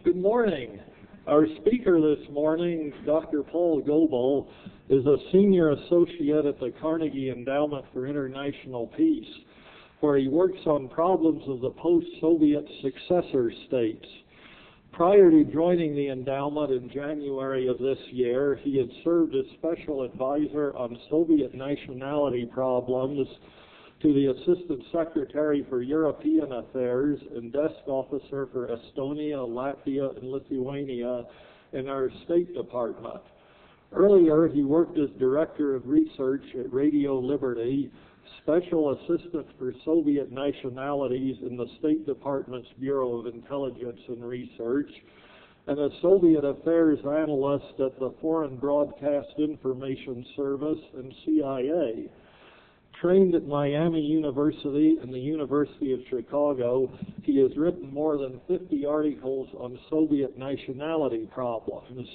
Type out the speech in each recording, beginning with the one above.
Good morning. Our speaker this morning, Dr. Paul Goble, is a senior associate at the Carnegie Endowment for International Peace, where he works on problems of the post-Soviet successor states. Prior to joining the endowment in January of this year, he had served as special advisor on Soviet nationality problems to the Assistant Secretary for European Affairs and Desk Officer for Estonia, Latvia, and Lithuania in our State Department. Earlier, he worked as Director of Research at Radio Liberty, Special Assistant for Soviet Nationalities in the State Department's Bureau of Intelligence and Research, and a Soviet Affairs Analyst at the Foreign Broadcast Information Service and CIA. Trained at Miami University and the University of Chicago, he has written more than 50 articles on Soviet nationality problems.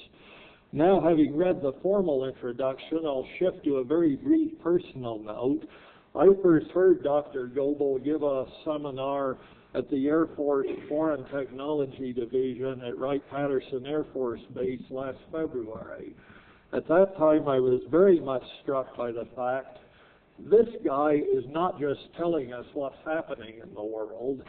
Now, having read the formal introduction, I'll shift to a very brief personal note. I first heard Dr. Goble give a seminar at the Air Force Foreign Technology Division at Wright-Patterson Air Force Base last February. At that time, I was very much struck by the fact this guy is not just telling us what's happening in the world,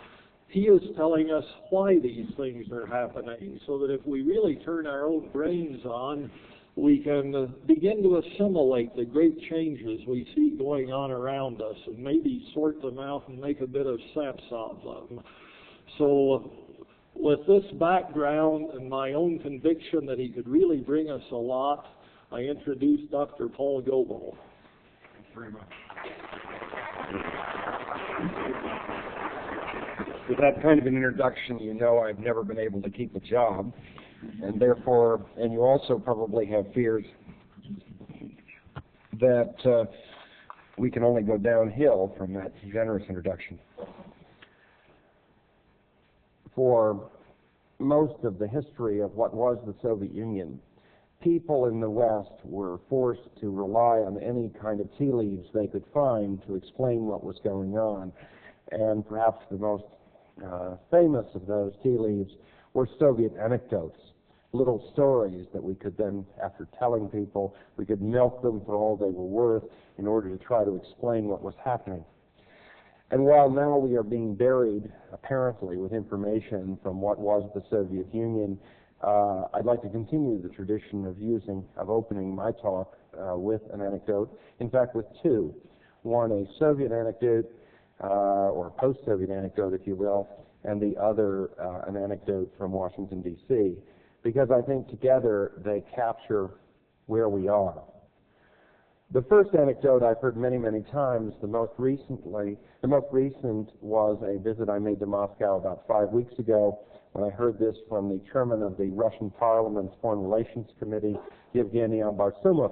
he is telling us why these things are happening, so that if we really turn our own brains on, we can begin to assimilate the great changes we see going on around us and maybe sort them out and make a bit of sense of them. So with this background and my own conviction that he could really bring us a lot, I introduce Dr. Paul Goble. Thank you very much. With that kind of an introduction, you know I've never been able to keep a job, and therefore, and you also probably have fears that we can only go downhill from that generous introduction. For most of the history of what was the Soviet Union, people in the West were forced to rely on any kind of tea leaves they could find to explain what was going on. And perhaps the most famous of those tea leaves were Soviet anecdotes, little stories that we could then, after telling people, we could milk them for all they were worth in order to try to explain what was happening. And while now we are being buried, apparently, with information from what was the Soviet Union, I'd like to continue the tradition of opening my talk with an anecdote, in fact with two. One, a Soviet anecdote, or post-Soviet anecdote, if you will, and the other, an anecdote from Washington, D.C., because I think together they capture where we are. The first anecdote I've heard many, many times. The most recent was a visit I made to Moscow about 5 weeks ago, when I heard this from the chairman of the Russian Parliament's Foreign Relations Committee, Yevgeny Abarsumov.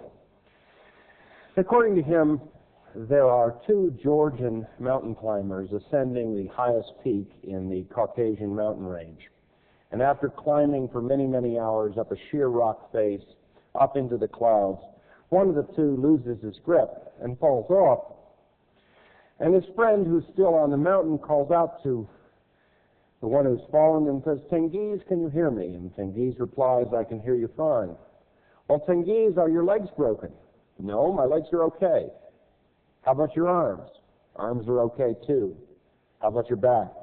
According to him, there are two Georgian mountain climbers ascending the highest peak in the Caucasian mountain range. And after climbing for many, many hours up a sheer rock face, up into the clouds, one of the two loses his grip and falls off. And his friend, who's still on the mountain, calls out to the one who's fallen and says, "Tengiz, can you hear me?" And Tengiz replies, "I can hear you fine." "Well, Tengiz, are your legs broken?" "No, my legs are okay." "How about your arms?" "Arms are okay, too." "How about your back?"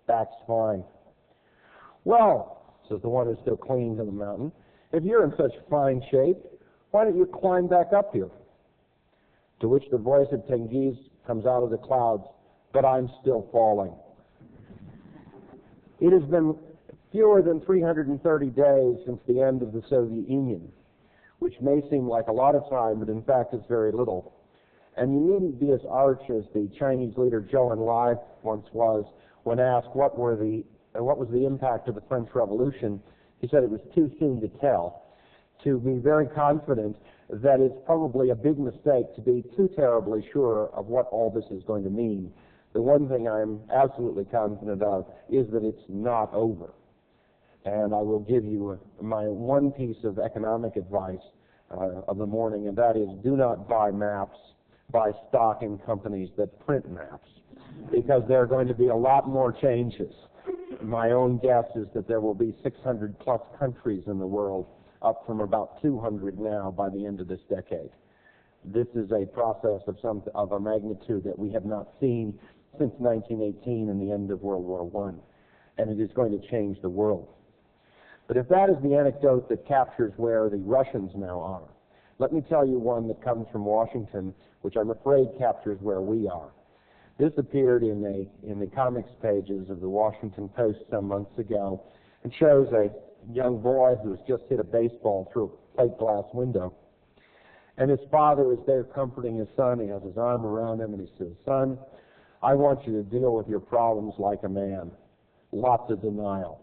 "Back's fine." "Well," says the one who's still clinging to the mountain, "if you're in such fine shape, why don't you climb back up here?" To which the voice of Tengiz comes out of the clouds, "But I'm still falling." It has been fewer than 330 days since the end of the Soviet Union, which may seem like a lot of time, but in fact it's very little. And you needn't be as arch as the Chinese leader Zhou Enlai once was when asked what was the impact of the French Revolution. He said it was too soon to tell. To be very confident that it's probably a big mistake to be too terribly sure of what all this is going to mean. The one thing I'm absolutely confident of is that it's not over. And I will give you my one piece of economic advice of the morning, and that is do not buy maps, buy stock in companies that print maps, because there are going to be a lot more changes. My own guess is that there will be 600 plus countries in the world, up from about 200 now by the end of this decade. This is a process of a magnitude that we have not seen since 1918 and the end of World War I, and it is going to change the world. But if that is the anecdote that captures where the Russians now are, let me tell you one that comes from Washington, which I'm afraid captures where we are. This appeared in the comics pages of the Washington Post some months ago and shows a young boy who has just hit a baseball through a plate glass window. And his father is there comforting his son. He has his arm around him and he says, "Son, I want you to deal with your problems like a man. Lots of denial."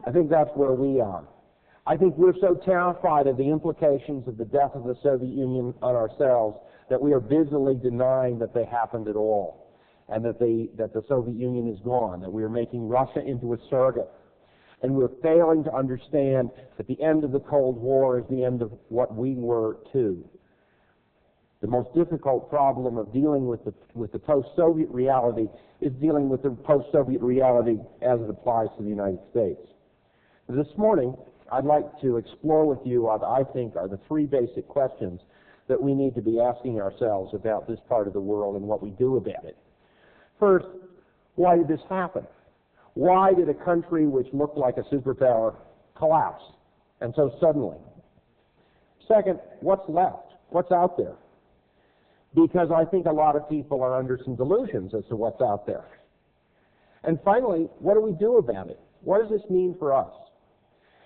I think that's where we are. I think we're so terrified of the implications of the death of the Soviet Union on ourselves that we are busily denying that they happened at all, and that the Soviet Union is gone, that we are making Russia into a surrogate. And we're failing to understand that the end of the Cold War is the end of what we were too. The most difficult problem of dealing with the post-Soviet reality is dealing with the post-Soviet reality as it applies to the United States. This morning, I'd like to explore with you what I think are the three basic questions that we need to be asking ourselves about this part of the world and what we do about it. First, why did this happen? Why did a country which looked like a superpower collapse, and so suddenly? Second, what's left? What's out there? Because I think a lot of people are under some delusions as to what's out there. And finally, what do we do about it? What does this mean for us?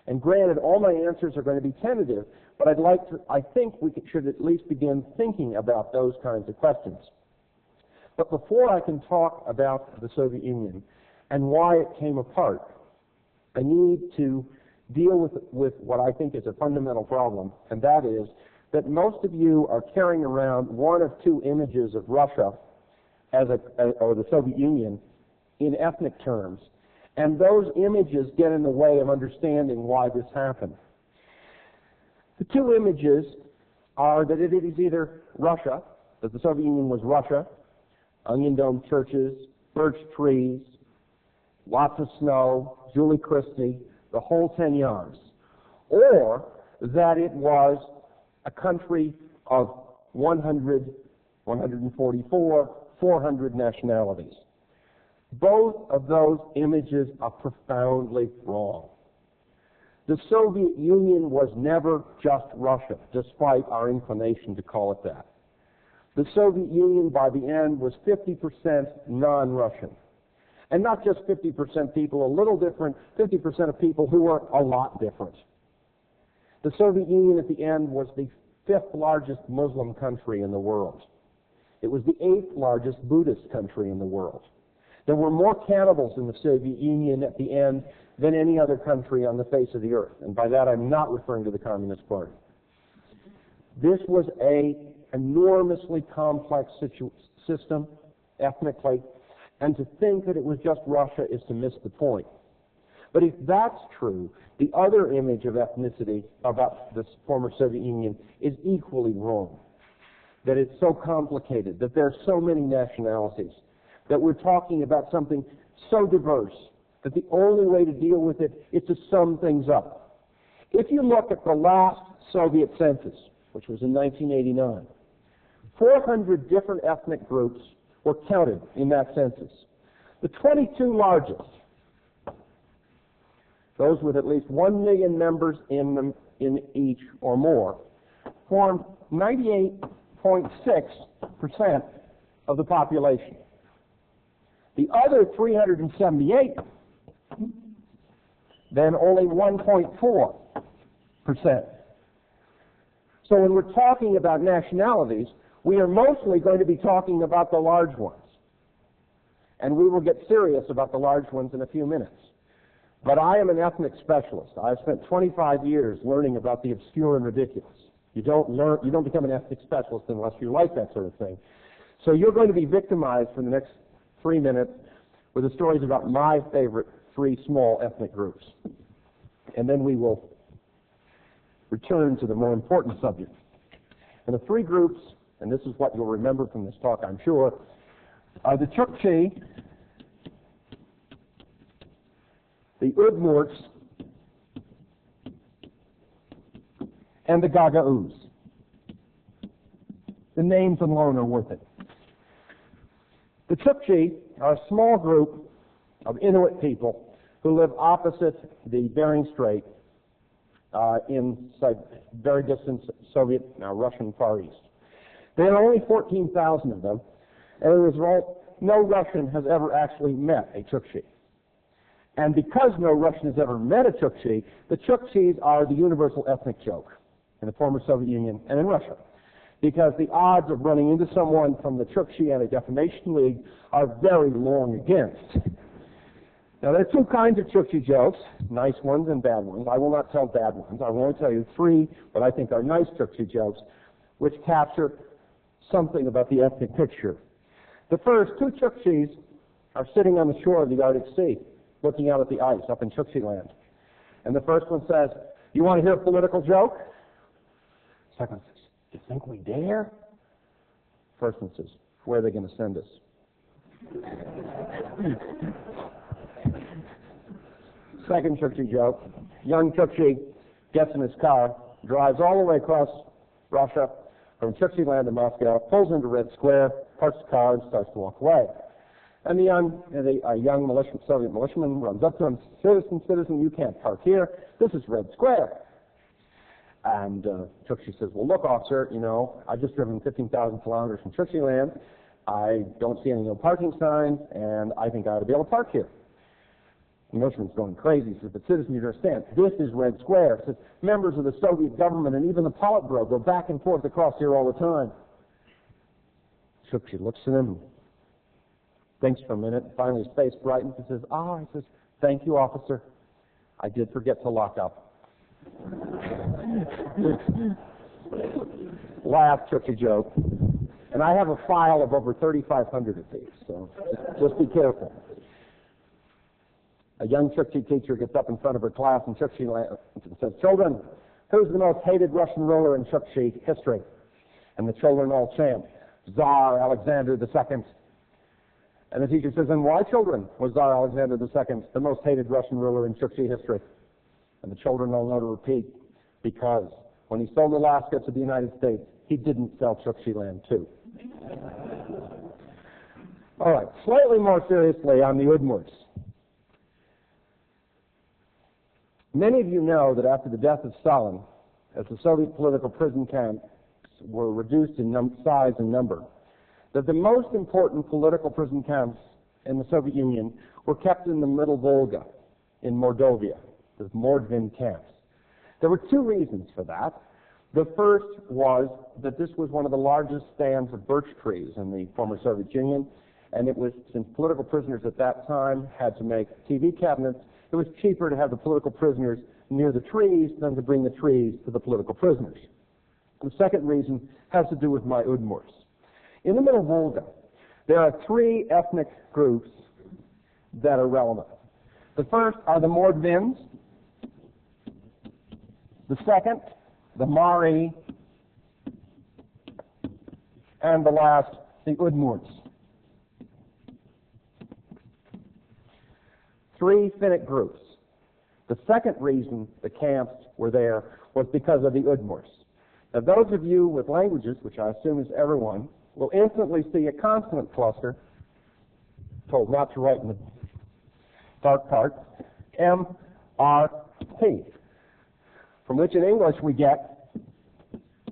And granted, all my answers are going to be tentative, but I think we should at least begin thinking about those kinds of questions. But before I can talk about the Soviet Union and why it came apart, I need to deal with what I think is a fundamental problem, and that is that most of you are carrying around one of two images of Russia or the Soviet Union in ethnic terms, and those images get in the way of understanding why this happened. The two images are that it is either Russia, that the Soviet Union was Russia, onion-domed churches, birch trees, lots of snow, Julie Christie, the whole 10 yards, or that it was a country of 100, 144, 400 nationalities. Both of those images are profoundly wrong. The Soviet Union was never just Russia, despite our inclination to call it that. The Soviet Union, by the end, was 50% non-Russian. And not just 50% people, a little different, 50% of people who were a lot different. The Soviet Union at the end was the 5th largest Muslim country in the world. It was the 8th largest Buddhist country in the world. There were more cannibals in the Soviet Union at the end than any other country on the face of the earth. And by that I'm not referring to the Communist Party. This was an enormously complex system, ethnically, and to think that it was just Russia is to miss the point. But if that's true, the other image of ethnicity about the former Soviet Union is equally wrong. That it's so complicated, that there are so many nationalities, that we're talking about something so diverse that the only way to deal with it is to sum things up. If you look at the last Soviet census, which was in 1989, 400 different ethnic groups were counted in that census. The 22 largest, those with at least 1 million members in them in each or more, formed 98.6% of the population. The other 378, then only 1.4%. So when we're talking about nationalities, we are mostly going to be talking about the large ones. And we will get serious about the large ones in a few minutes. But I am an ethnic specialist. I've spent 25 years learning about the obscure and ridiculous. You don't become an ethnic specialist unless you like that sort of thing. So you're going to be victimized for the next 3 minutes with the stories about my favorite 3 small ethnic groups. And then we will return to the more important subject. And the 3 groups, and this is what you'll remember from this talk, I'm sure, are the Chukchi, the Udmurts, and the Gagauz. The names alone are worth it. The Chukchi are a small group of Inuit people who live opposite the Bering Strait in very distant Soviet, now Russian Far East. There are only 14,000 of them, and as a result, no Russian has ever actually met a Chukchi. And because no Russian has ever met a Chukchi, the Chukchis are the universal ethnic joke in the former Soviet Union and in Russia, because the odds of running into someone from the Chukchi Anti-Defamation League are very long against. Now, there are two kinds of Chukchi jokes, nice ones and bad ones. I will not tell bad ones. I will only tell you three what I think are nice Chukchi jokes, which capture something about the ethnic picture. The first, two Chukchis are sitting on the shore of the Arctic Sea, looking out at the ice up in Chukchi land. And the first one says, "You want to hear a political joke?" Second one says, "Do you think we dare?" First one says, "Where are they going to send us?" Second Chukchi joke. Young Chukchi gets in his car, drives all the way across Russia from Chukchi land to Moscow, pulls into Red Square, parks the car, and starts to walk away. And a young Soviet militiaman runs up to him, "Citizen, you can't park here. This is Red Square." And Chukchi says, "Well, look, officer, I've just driven 15,000 kilometers from Chukchi land. I don't see any no parking signs, and I think I ought to be able to park here." The militiaman's going crazy. He says, "But citizen, you understand, this is Red Square." He says, "Members of the Soviet government and even the Politburo go back and forth across here all the time." Chukchi looks at him, thinks for a minute, and finally his face brightens. He says, he says, "Thank you, officer. I did forget to lock up." Laugh, Chukchi joke. And I have a file of over 3,500 of these, so just be careful. A young Chukchi teacher gets up in front of her class in Chukchi land and says, "Children, who's the most hated Russian ruler in Chukchi history?" And the children all chant, "Tsar Alexander II." And the teacher says, "And why, children, was Tsar Alexander II the most hated Russian ruler in Chukchi history?" And the children all know to repeat, "Because when he sold Alaska to the United States, he didn't sell Chukchi land too." All right, slightly more seriously on the Udmurts. Many of you know that after the death of Stalin, as the Soviet political prison camps were reduced in size and number, that the most important political prison camps in the Soviet Union were kept in the Middle Volga, in Mordovia, the Mordvin camps. There were two reasons for that. The first was that this was one of the largest stands of birch trees in the former Soviet Union, and it was, since political prisoners at that time had to make TV cabinets, it was cheaper to have the political prisoners near the trees than to bring the trees to the political prisoners. The second reason has to do with my Udmurts. In the Middle Volga, there are three ethnic groups that are relevant. The first are the Mordvins, the second, the Mari, and the last, the Udmurts. Three Finnic groups. The second reason the camps were there was because of the Udmurts. Now, those of you with languages, which I assume is everyone, will instantly see a consonant cluster, told not to write in the dark part, M-R-T, from which in English we get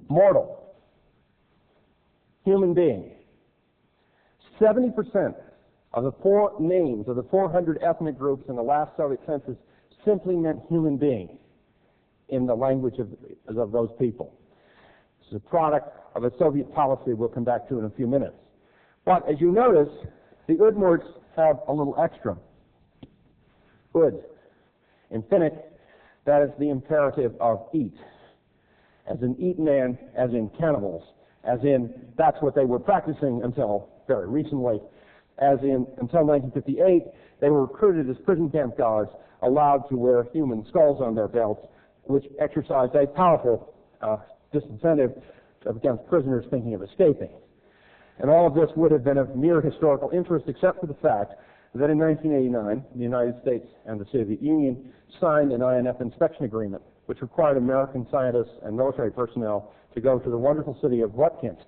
mortal, human being. 70% of the four names of the 400 ethnic groups in the last Soviet census simply meant human being in the language of those people. This is a product of a Soviet policy we'll come back to in a few minutes. But as you notice, the Udmurts have a little extra. Ud. In Finnic, that is the imperative of eat. As in eat man, as in cannibals, as in that's what they were practicing until very recently. As in, until 1958, they were recruited as prison camp guards, allowed to wear human skulls on their belts, which exercised a powerful disincentive against prisoners thinking of escaping. And all of this would have been of mere historical interest, except for the fact that in 1989, the United States and the Soviet Union signed an INF inspection agreement, which required American scientists and military personnel to go to the wonderful city of Votkinsk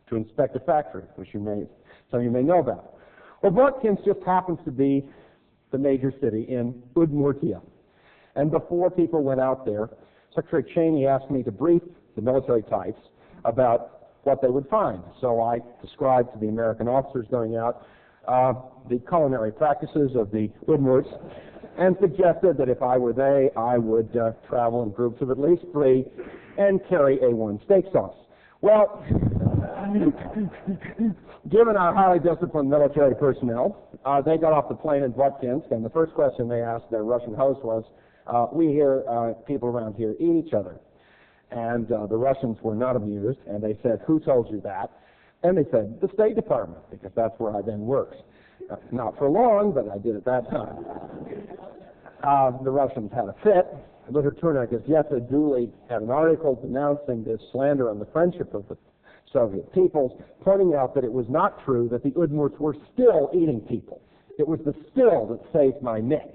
to inspect a factory, which some of you may know about. Well, Votkinsk just happens to be the major city in Udmurtia. And before people went out there, Secretary Cheney asked me to brief the military types about what they would find. So I described to the American officers going out the culinary practices of the Udmurts and suggested that if I were they, I would travel in groups of at least 3 and carry A1 steak sauce. Well, given our highly disciplined military personnel, they got off the plane in Votkinsk, and the first question they asked their Russian host was, we hear people around here eat each other. And the Russians were not amused, and they said, who told you that? And they said, the State Department, because that's where I then worked. Not for long, but I did at that time. The Russians had a fit. The Literaturna Gazeta duly had an article denouncing this slander on the friendship of the Soviet peoples, pointing out that it was not true that the Udmurts were still eating people. It was the still that saved my neck.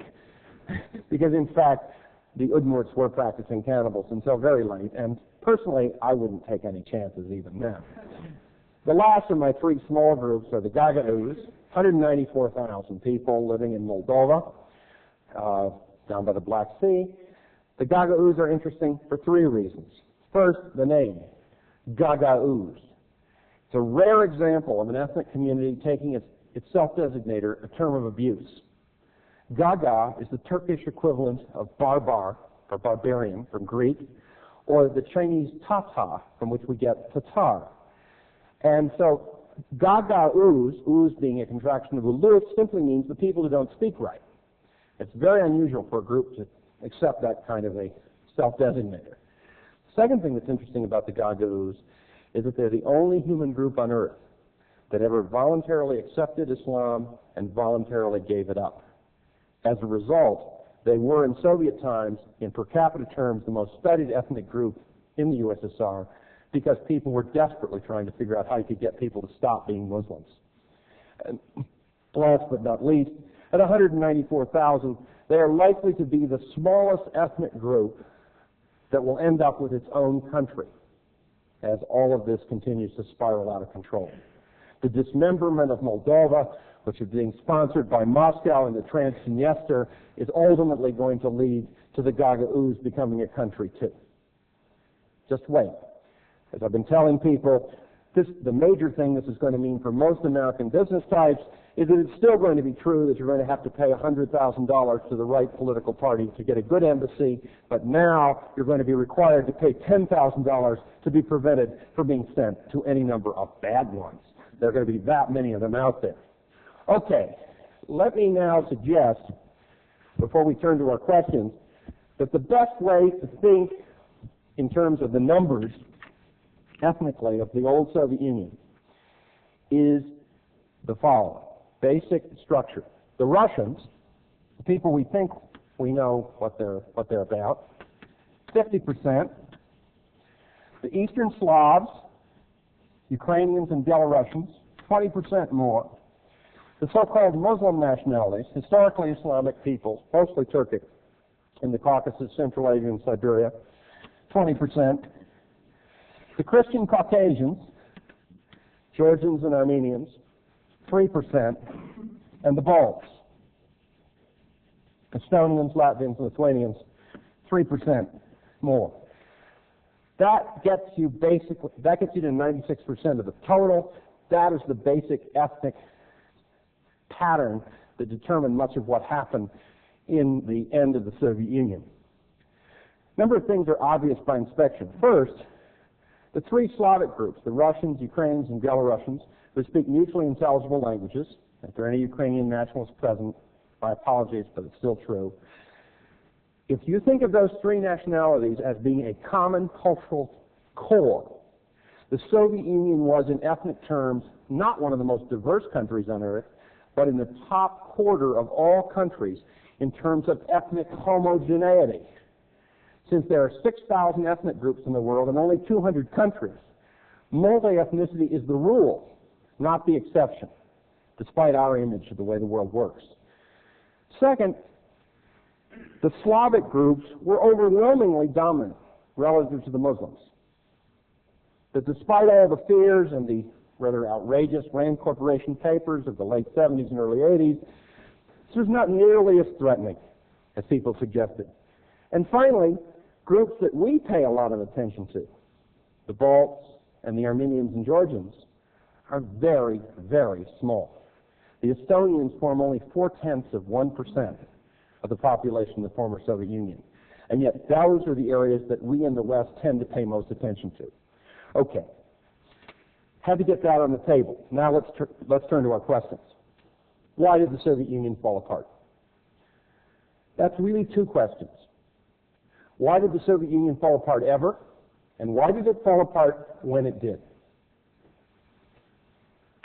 Because, in fact, the Udmurts were practicing cannibals until very late, and personally, I wouldn't take any chances even now. The last of my 3 small groups are the Gagauz, 194,000 people living in Moldova, down by the Black Sea. The Gagauz are interesting for 3 reasons. First, the name, Gagauz. It's a rare example of an ethnic community taking its self-designator, a term of abuse. Gaga is the Turkish equivalent of barbar, or barbarian, from Greek, or the Chinese Tata, from which we get Tatar. And so Gagauz, Uz being a contraction of Ulus, simply means the people who don't speak right. It's very unusual for a group to accept that kind of a self-designator. Second thing that's interesting about the Gagauz is that they're the only human group on earth that ever voluntarily accepted Islam and voluntarily gave it up. As a result, they were in Soviet times, in per capita terms, the most studied ethnic group in the USSR because people were desperately trying to figure out how you could get people to stop being Muslims. And last but not least, at 194,000, they are likely to be the smallest ethnic group that will end up with its own country as all of this continues to spiral out of control. The dismemberment of Moldova, which is being sponsored by Moscow and the Transnistria, is ultimately going to lead to the Gagauz becoming a country too. Just wait. As I've been telling people, the major thing this is going to mean for most American business types is that it's still going to be true that you're going to have to pay $100,000 to the right political party to get a good embassy, but now you're going to be required to pay $10,000 to be prevented from being sent to any number of bad ones. There are going to be that many of them out there. Okay, let me now suggest, before we turn to our questions, that the best way to think in terms of the numbers ethnically of the old Soviet Union is the following. Basic structure. The Russians, the people we think we know what they're about, 50%. The Eastern Slavs, Ukrainians and Belarusians, 20% more. The so-called Muslim nationalities, historically Islamic peoples, mostly Turkic, in the Caucasus, Central Asia, and Siberia, 20%. The Christian Caucasians, Georgians and Armenians, 3%, and the Balts, Estonians, Latvians, Lithuanians, 3% more. That gets you to 96% of the total. That is the basic ethnic pattern that determined much of what happened in the end of the Soviet Union. A number of things are obvious by inspection. First, the 3 Slavic groups, the Russians, Ukrainians, and Belarusians, who speak mutually intelligible languages. If there are any Ukrainian nationals present, my apologies, but it's still true. If you think of those 3 nationalities as being a common cultural core, the Soviet Union was, in ethnic terms, not one of the most diverse countries on earth, but in the top quarter of all countries in terms of ethnic homogeneity. Since there are 6,000 ethnic groups in the world and only 200 countries, multi-ethnicity is the rule, not the exception. despite our image of the way the world works. Second, the Slavic groups were overwhelmingly dominant relative to the Muslims. That despite all the fears and the rather outrageous Rand Corporation papers of the late 70s and early 80s, this was not nearly as threatening as people suggested. And finally, groups that we pay a lot of attention to, the Balts and the Armenians and Georgians, are very, very small. The Estonians form only 0.4% of the population of the former Soviet Union. And yet those are the areas that we in the West tend to pay most attention to. Okay. Had to get that on the table. Now let's turn to our questions. Why did the Soviet Union fall apart? That's really two questions. Why did the Soviet Union fall apart ever? And why did it fall apart when it did?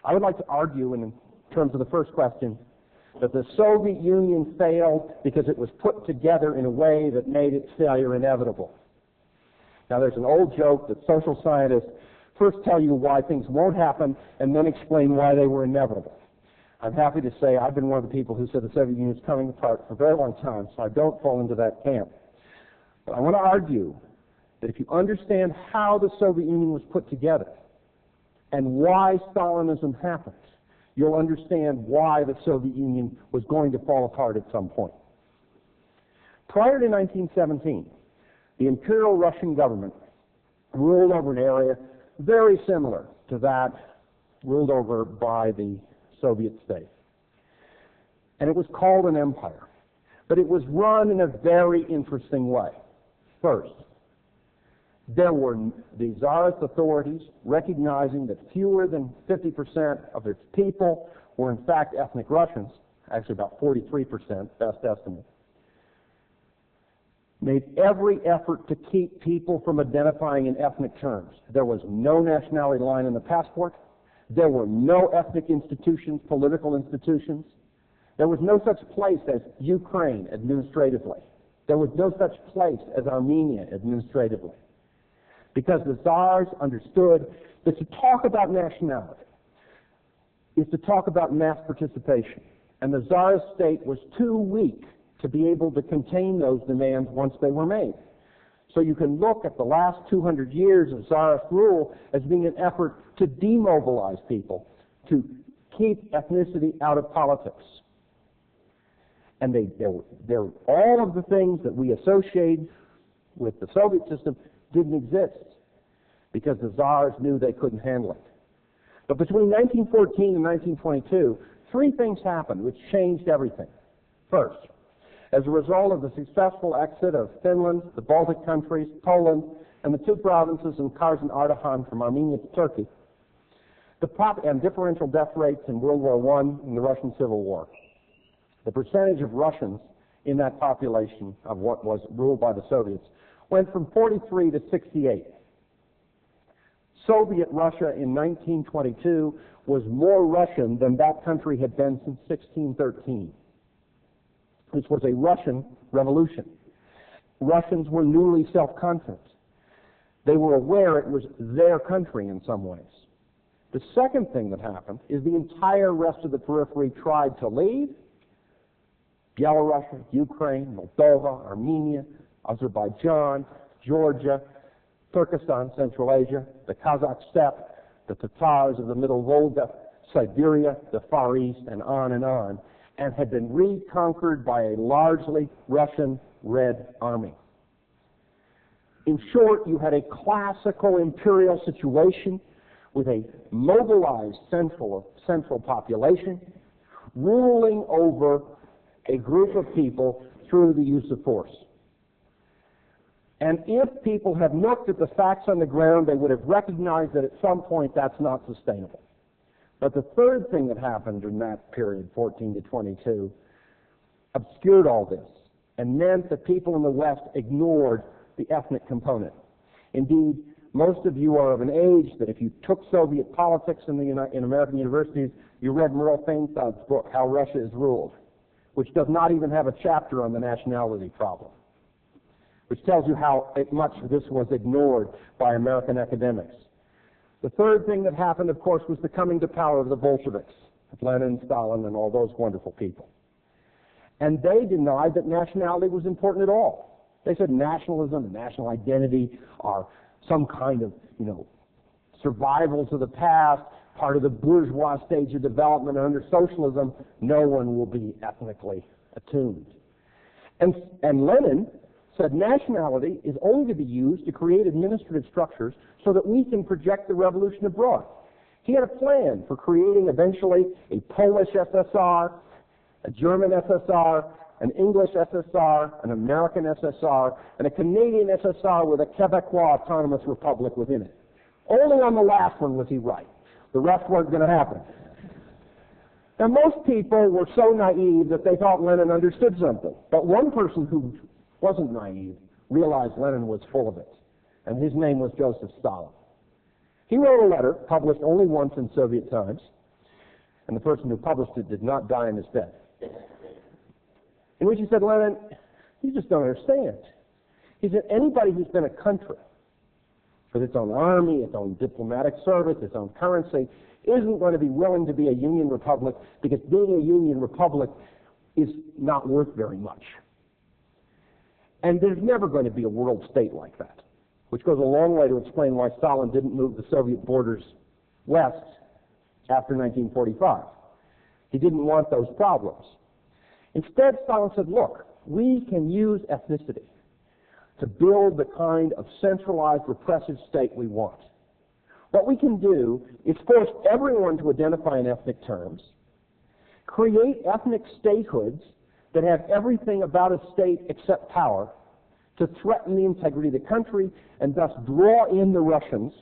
I would like to argue in terms of the first question that the Soviet Union failed because it was put together in a way that made its failure inevitable. Now there's an old joke that social scientists first tell you why things won't happen and then explain why they were inevitable. I'm happy to say I've been one of the people who said the Soviet Union is coming apart for a very long time, so I don't fall into that camp. But I want to argue that if you understand how the Soviet Union was put together and why Stalinism happened, you'll understand why the Soviet Union was going to fall apart at some point. Prior to 1917, the Imperial Russian government ruled over an area very similar to that ruled over by the Soviet state. And it was called an empire. But it was run in a very interesting way. First, there were the Tsarist authorities recognizing that fewer than 50% of its people were in fact ethnic Russians, actually about 43%, best estimate, made every effort to keep people from identifying in ethnic terms. There was no nationality line in the passport. There were no ethnic institutions, political institutions. There was no such place as Ukraine administratively. There was no such place as Armenia administratively. Because the Tsars understood that to talk about nationality is to talk about mass participation. And the Tsarist state was too weak to be able to contain those demands once they were made. So you can look at the last 200 years of Tsarist rule as being an effort to demobilize people, to keep ethnicity out of politics. And all of the things that we associate with the Soviet system didn't exist because the Tsars knew they couldn't handle it. But between 1914 and 1922, three things happened which changed everything. First, as a result of the successful exit of Finland, the Baltic countries, Poland, and the two provinces in Kars and Ardahan from Armenia to Turkey, and differential death rates in World War I and the Russian Civil War, the percentage of Russians in that population of what was ruled by the Soviets went from 43 to 68. Soviet Russia in 1922 was more Russian than that country had been since 1613. This was a Russian revolution. Russians were newly self-confident. They were aware it was their country in some ways. The second thing that happened is the entire rest of the periphery tried to leave. Belarus, Ukraine, Moldova, Armenia, Azerbaijan, Georgia, Turkestan, Central Asia, the Kazakh steppe, the Tatars of the Middle Volga, Siberia, the Far East, and on, and had been reconquered by a largely Russian Red Army. In short, you had a classical imperial situation with a mobilized central population ruling over a group of people through the use of force. And if people had looked at the facts on the ground, they would have recognized that at some point that's not sustainable. But the third thing that happened in that period, 14 to 22, obscured all this and meant that people in the West ignored the ethnic component. Indeed, most of you are of an age that if you took Soviet politics in American universities, you read Merle Feinstein's book, How Russia is Ruled, which does not even have a chapter on the nationality problem, which tells you how much this was ignored by American academics. The third thing that happened, of course, was the coming to power of the Bolsheviks. Lenin, Stalin, and all those wonderful people. And they denied that nationality was important at all. They said nationalism and national identity are some kind of, survivals of the past, part of the bourgeois stage of development. And under socialism, no one will be ethnically attuned. And Lenin said nationality is only to be used to create administrative structures so that we can project the revolution abroad. He had a plan for creating eventually a Polish SSR, a German SSR, an English SSR, an American SSR, and a Canadian SSR with a Quebecois autonomous republic within it. Only on the last one was he right. The rest weren't going to happen. Now, most people were so naive that they thought Lenin understood something. But one person who wasn't naive realized Lenin was full of it. And his name was Joseph Stalin. He wrote a letter, published only once in Soviet times, and the person who published it did not die in his bed, in which he said, Lenin, you just don't understand. He said, anybody who's been a country with its own army, its own diplomatic service, its own currency, isn't going to be willing to be a union republic, because being a union republic is not worth very much. And there's never going to be a world state like that, which goes a long way to explain why Stalin didn't move the Soviet borders west after 1945. He didn't want those problems. Instead, Stalin said, look, we can use ethnicity to build the kind of centralized repressive state we want. What we can do is force everyone to identify in ethnic terms, create ethnic statehoods that have everything about a state except power, to threaten the integrity of the country, and thus draw in the Russians,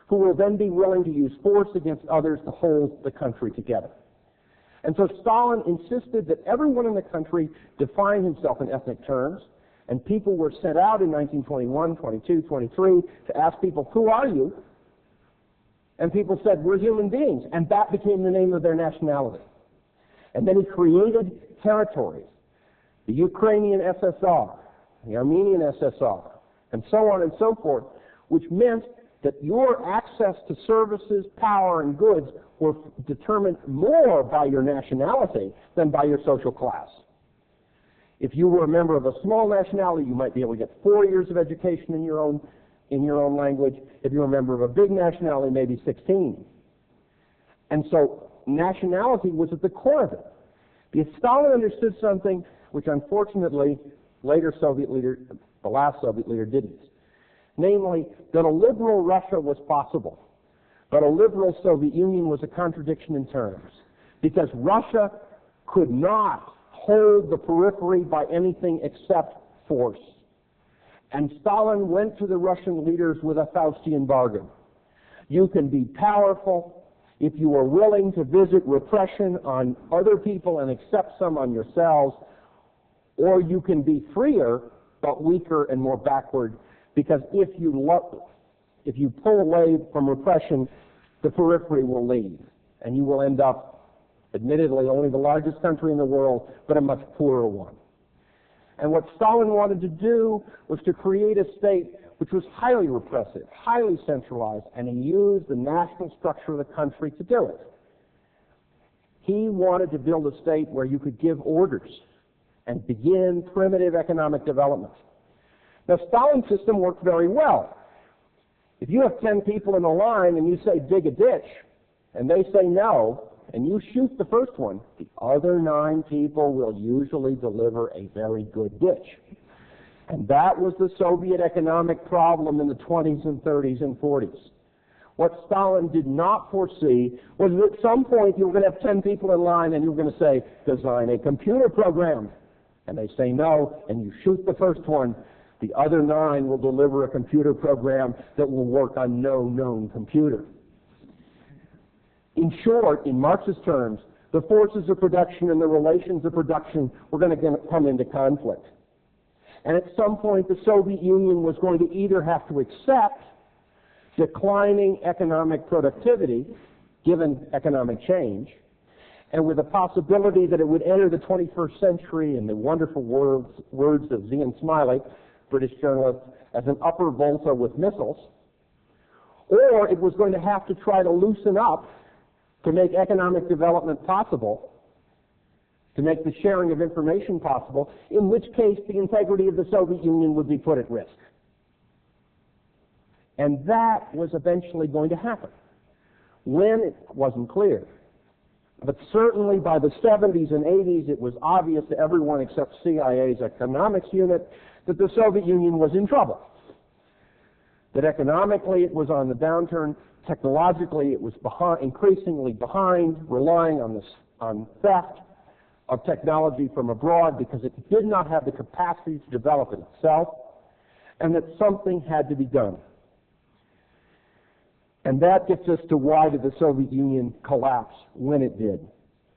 who will then be willing to use force against others to hold the country together. And so Stalin insisted that everyone in the country define himself in ethnic terms, and people were sent out in 1921, 22, 23 to ask people, who are you? And people said, we're human beings, and that became the name of their nationality. And then he created territories, the Ukrainian SSR, the Armenian SSR, and so on and so forth, which meant that your access to services, power, and goods were determined more by your nationality than by your social class. If you were a member of a small nationality, you might be able to get 4 years of education in your own language. If you were a member of a big nationality, maybe 16. And so nationality was at the core of it. Because Stalin understood something which unfortunately the last Soviet leader didn't. Namely, that a liberal Russia was possible, but a liberal Soviet Union was a contradiction in terms, because Russia could not hold the periphery by anything except force. And Stalin went to the Russian leaders with a Faustian bargain. You can be powerful if you are willing to visit repression on other people and accept some on yourselves, or you can be freer but weaker and more backward, because if you pull away from repression, the periphery will leave, and you will end up, admittedly, only the largest country in the world, but a much poorer one. And what Stalin wanted to do was to create a state which was highly repressive, highly centralized, and he used the national structure of the country to do it. He wanted to build a state where you could give orders and begin primitive economic development. Now, Stalin's system worked very well. If you have 10 people in a line and you say, dig a ditch, and they say no, and you shoot the first one, the other 9 people will usually deliver a very good ditch. And that was the Soviet economic problem in the 20s and 30s and 40s. What Stalin did not foresee was that at some point you were going to have 10 people in line and you were going to say, design a computer program. And they say no, and you shoot the first one. The other 9 will deliver a computer program that will work on no known computer. In short, in Marxist terms, the forces of production and the relations of production were going to come into conflict. And at some point, the Soviet Union was going to either have to accept declining economic productivity, given economic change, and with the possibility that it would enter the 21st century, in the wonderful words of Zian Smiley, British journalist, as an upper Volta with missiles, or it was going to have to try to loosen up to make economic development possible, to make the sharing of information possible, in which case the integrity of the Soviet Union would be put at risk. And that was eventually going to happen. When, it wasn't clear. But certainly by the 70s and 80s, it was obvious to everyone except CIA's economics unit that the Soviet Union was in trouble. That economically it was on the downturn, technologically it was increasingly behind, relying on theft of technology from abroad because it did not have the capacity to develop it itself, and that something had to be done. And that gets us to why did the Soviet Union collapse when it did.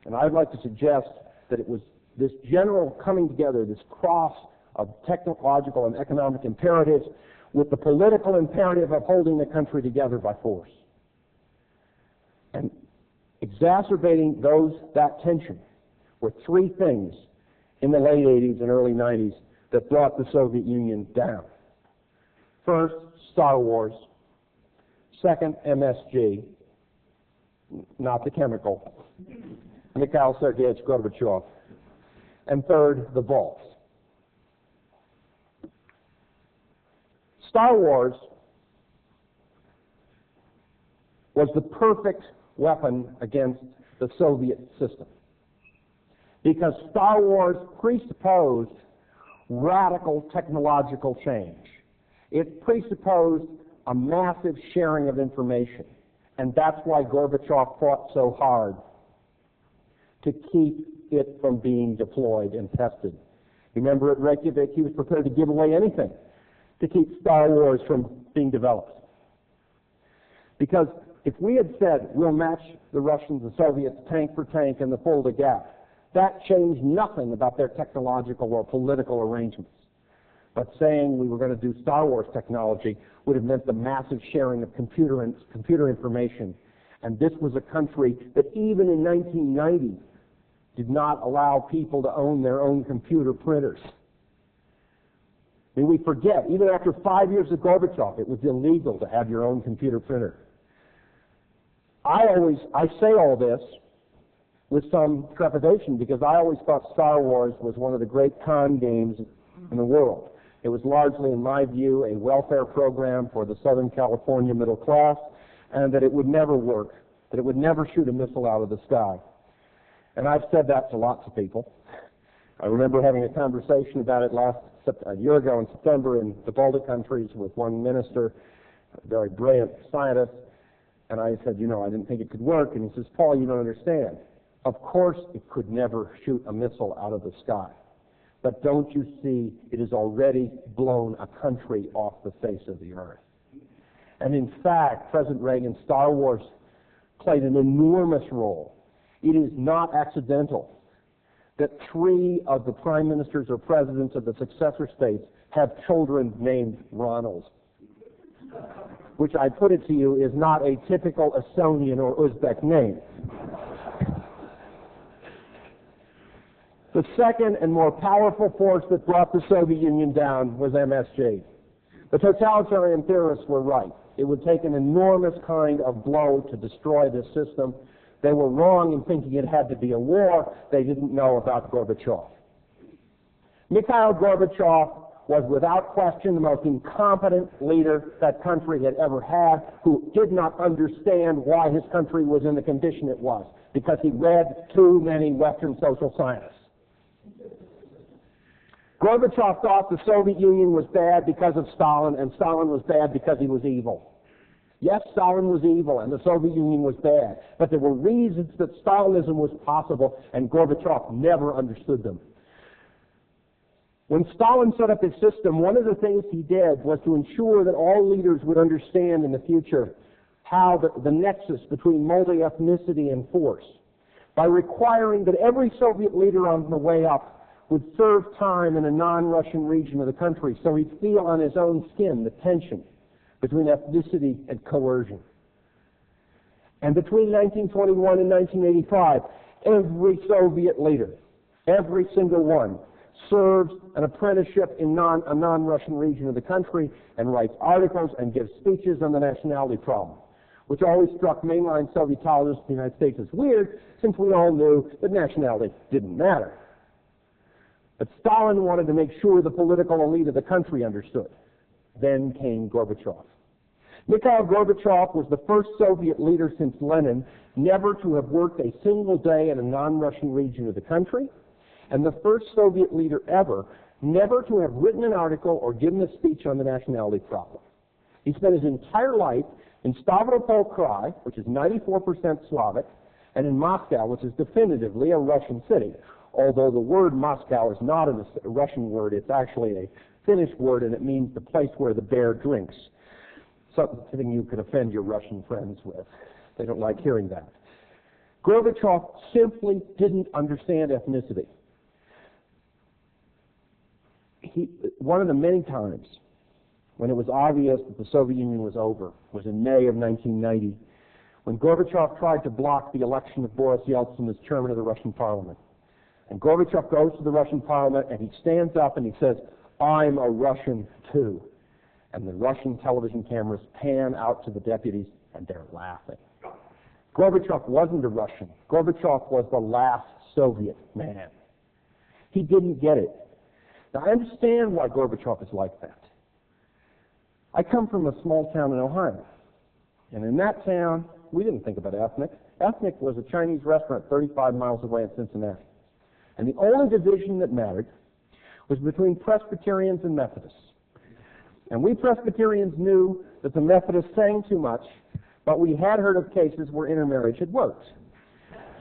And I'd like to suggest that it was this general coming together, this cross of technological and economic imperatives with the political imperative of holding the country together by force. And exacerbating that tension were three things in the late 80s and early 90s that brought the Soviet Union down. First, Star Wars. Second, MSG, not the chemical, Mikhail Sergeyevich Gorbachev. And third, the vaults. Star Wars was the perfect weapon against the Soviet system because Star Wars presupposed radical technological change. It presupposed a massive sharing of information, and that's why Gorbachev fought so hard to keep it from being deployed and tested. Remember at Reykjavik, he was prepared to give away anything to keep Star Wars from being developed. Because if we had said, we'll match the Russians and Soviets tank for tank in the Fulda Gap, that changed nothing about their technological or political arrangements. But saying we were going to do Star Wars technology would have meant the massive sharing of computer information. And this was a country that even in 1990 did not allow people to own their own computer printers. I mean, we forget, even after 5 years of Gorbachev, it was illegal to have your own computer printer. I say all this with some trepidation because I always thought Star Wars was one of the great con games in the world. It was largely, in my view, a welfare program for the Southern California middle class, and that it would never work, that it would never shoot a missile out of the sky. And I've said that to lots of people. I remember having a conversation about it a year ago in September in the Baltic countries with one minister, a very brilliant scientist, and I said, I didn't think it could work, and he says, Paul, you don't understand. Of course it could never shoot a missile out of the sky. But don't you see, it has already blown a country off the face of the earth. And in fact, President Reagan's Star Wars played an enormous role. It is not accidental that 3 of the prime ministers or presidents of the successor states have children named Ronald, which I put it to you is not a typical Estonian or Uzbek name. The second and more powerful force that brought the Soviet Union down was MSG. The totalitarian theorists were right. It would take an enormous kind of blow to destroy this system. They were wrong in thinking it had to be a war. They didn't know about Gorbachev. Mikhail Gorbachev was without question the most incompetent leader that country had ever had, who did not understand why his country was in the condition it was, because he read too many Western social scientists. Gorbachev thought the Soviet Union was bad because of Stalin, and Stalin was bad because he was evil. Yes, Stalin was evil, and the Soviet Union was bad, but there were reasons that Stalinism was possible, and Gorbachev never understood them. When Stalin set up his system, one of the things he did was to ensure that all leaders would understand in the future how the nexus between multi-ethnicity and force, by requiring that every Soviet leader on the way up would serve time in a non-Russian region of the country so he'd feel on his own skin the tension between ethnicity and coercion. And between 1921 and 1985, every Soviet leader, every single one, serves an apprenticeship in a non-Russian region of the country and writes articles and gives speeches on the nationality problem. which always struck mainline Soviet tolerance in the United States as weird, since we all knew that nationality didn't matter. But Stalin wanted to make sure the political elite of the country understood. Then came Gorbachev. Mikhail Gorbachev was the first Soviet leader since Lenin never to have worked a single day in a non-Russian region of the country, and the first Soviet leader ever never to have written an article or given a speech on the nationality problem. He spent his entire life in Stavropol Krai, which is 94% Slavic, and in Moscow, which is definitively a Russian city, although the word Moscow is not a Russian word, it's actually a Finnish word, and it means the place where the bear drinks. Something you could offend your Russian friends with. They don't like hearing that. Gorbachev simply didn't understand ethnicity. One of the many times when it was obvious that the Soviet Union was over was in May of 1990, when Gorbachev tried to block the election of Boris Yeltsin as chairman of the Russian parliament. And Gorbachev goes to the Russian parliament and he stands up and he says, "I'm a Russian too." And the Russian television cameras pan out to the deputies and they're laughing. Gorbachev wasn't a Russian. Gorbachev was the last Soviet man. He didn't get it. Now, I understand why Gorbachev is like that. I come from a small town in Ohio. And in that town, we didn't think about ethnic. Ethnic was a Chinese restaurant 35 miles away in Cincinnati. And the only division that mattered was between Presbyterians and Methodists. And we Presbyterians knew that the Methodists sang too much, but we had heard of cases where intermarriage had worked.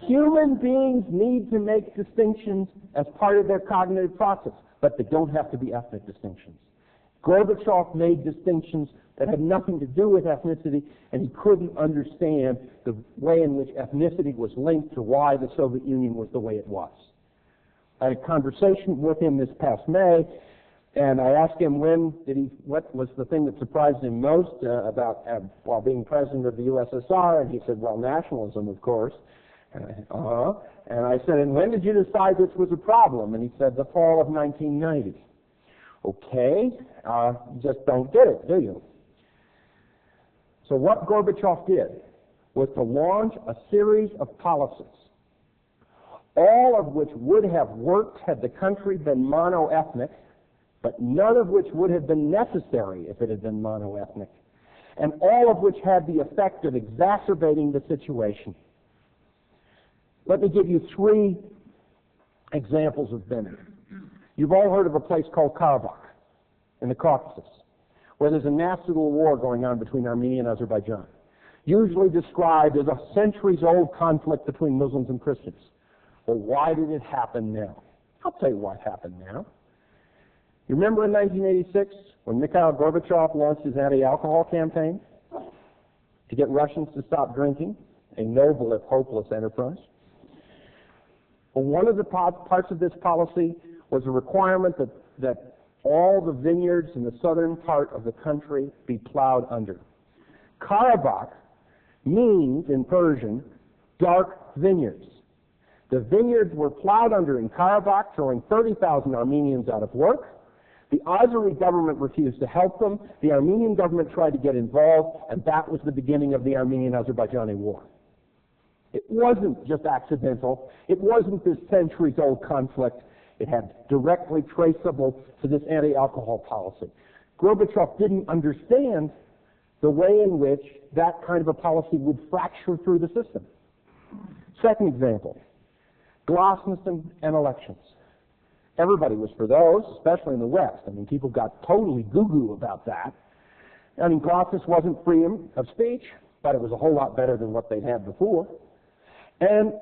Human beings need to make distinctions as part of their cognitive process, but they don't have to be ethnic distinctions. Gorbachev made distinctions that had nothing to do with ethnicity, and he couldn't understand the way in which ethnicity was linked to why the Soviet Union was the way it was. I had a conversation with him this past May, and I asked him what was the thing that surprised him most while being president of the USSR, and he said, well, nationalism, of course. And I said, and when did you decide this was a problem? And he said, the fall of 1990. Okay, you just don't get it, do you? So what Gorbachev did was to launch a series of policies, all of which would have worked had the country been mono-ethnic, but none of which would have been necessary if it had been mono-ethnic, and all of which had the effect of exacerbating the situation. Let me give you 3 examples of Bennett. You've all heard of a place called Karabakh in the Caucasus, where there's a nasty little war going on between Armenia and Azerbaijan, usually described as a centuries-old conflict between Muslims and Christians. Well, why did it happen now? I'll tell you what happened now. You remember in 1986 when Mikhail Gorbachev launched his anti-alcohol campaign to get Russians to stop drinking, a noble if hopeless enterprise? Well, one of the parts of this policy was a requirement that all the vineyards in the southern part of the country be plowed under. Karabakh means, in Persian, dark vineyards. The vineyards were plowed under in Karabakh, throwing 30,000 Armenians out of work. The Azeri government refused to help them. The Armenian government tried to get involved, and that was the beginning of the Armenian-Azerbaijani war. It wasn't just accidental. It wasn't this centuries-old conflict. It had directly traceable to this anti-alcohol policy. Gorbachev didn't understand the way in which that kind of a policy would fracture through the system. Second example, glasnost and elections. Everybody was for those, especially in the West. I mean, people got totally goo-goo about that. I mean, glasnost wasn't freedom of speech, but it was a whole lot better than what they'd had before. And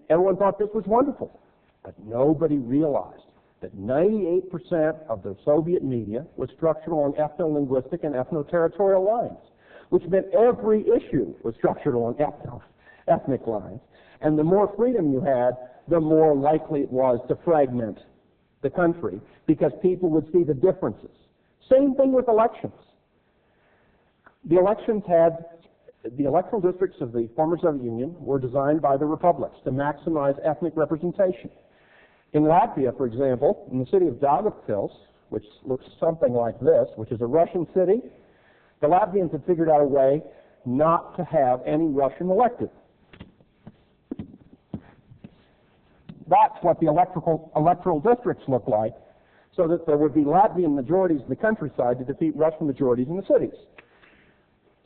everyone thought this was wonderful. But nobody realized that 98% of the Soviet media was structured along ethno-linguistic and ethno-territorial lines, which meant every issue was structured along ethnic lines. And the more freedom you had, the more likely it was to fragment the country, because people would see the differences. Same thing with elections. The electoral districts of the former Soviet Union were designed by the republics to maximize ethnic representation. In Latvia, for example, in the city of Daugavpils, which looks something like this, which is a Russian city, the Latvians had figured out a way not to have any Russian elected. That's what the electoral districts look like, so that there would be Latvian majorities in the countryside to defeat Russian majorities in the cities.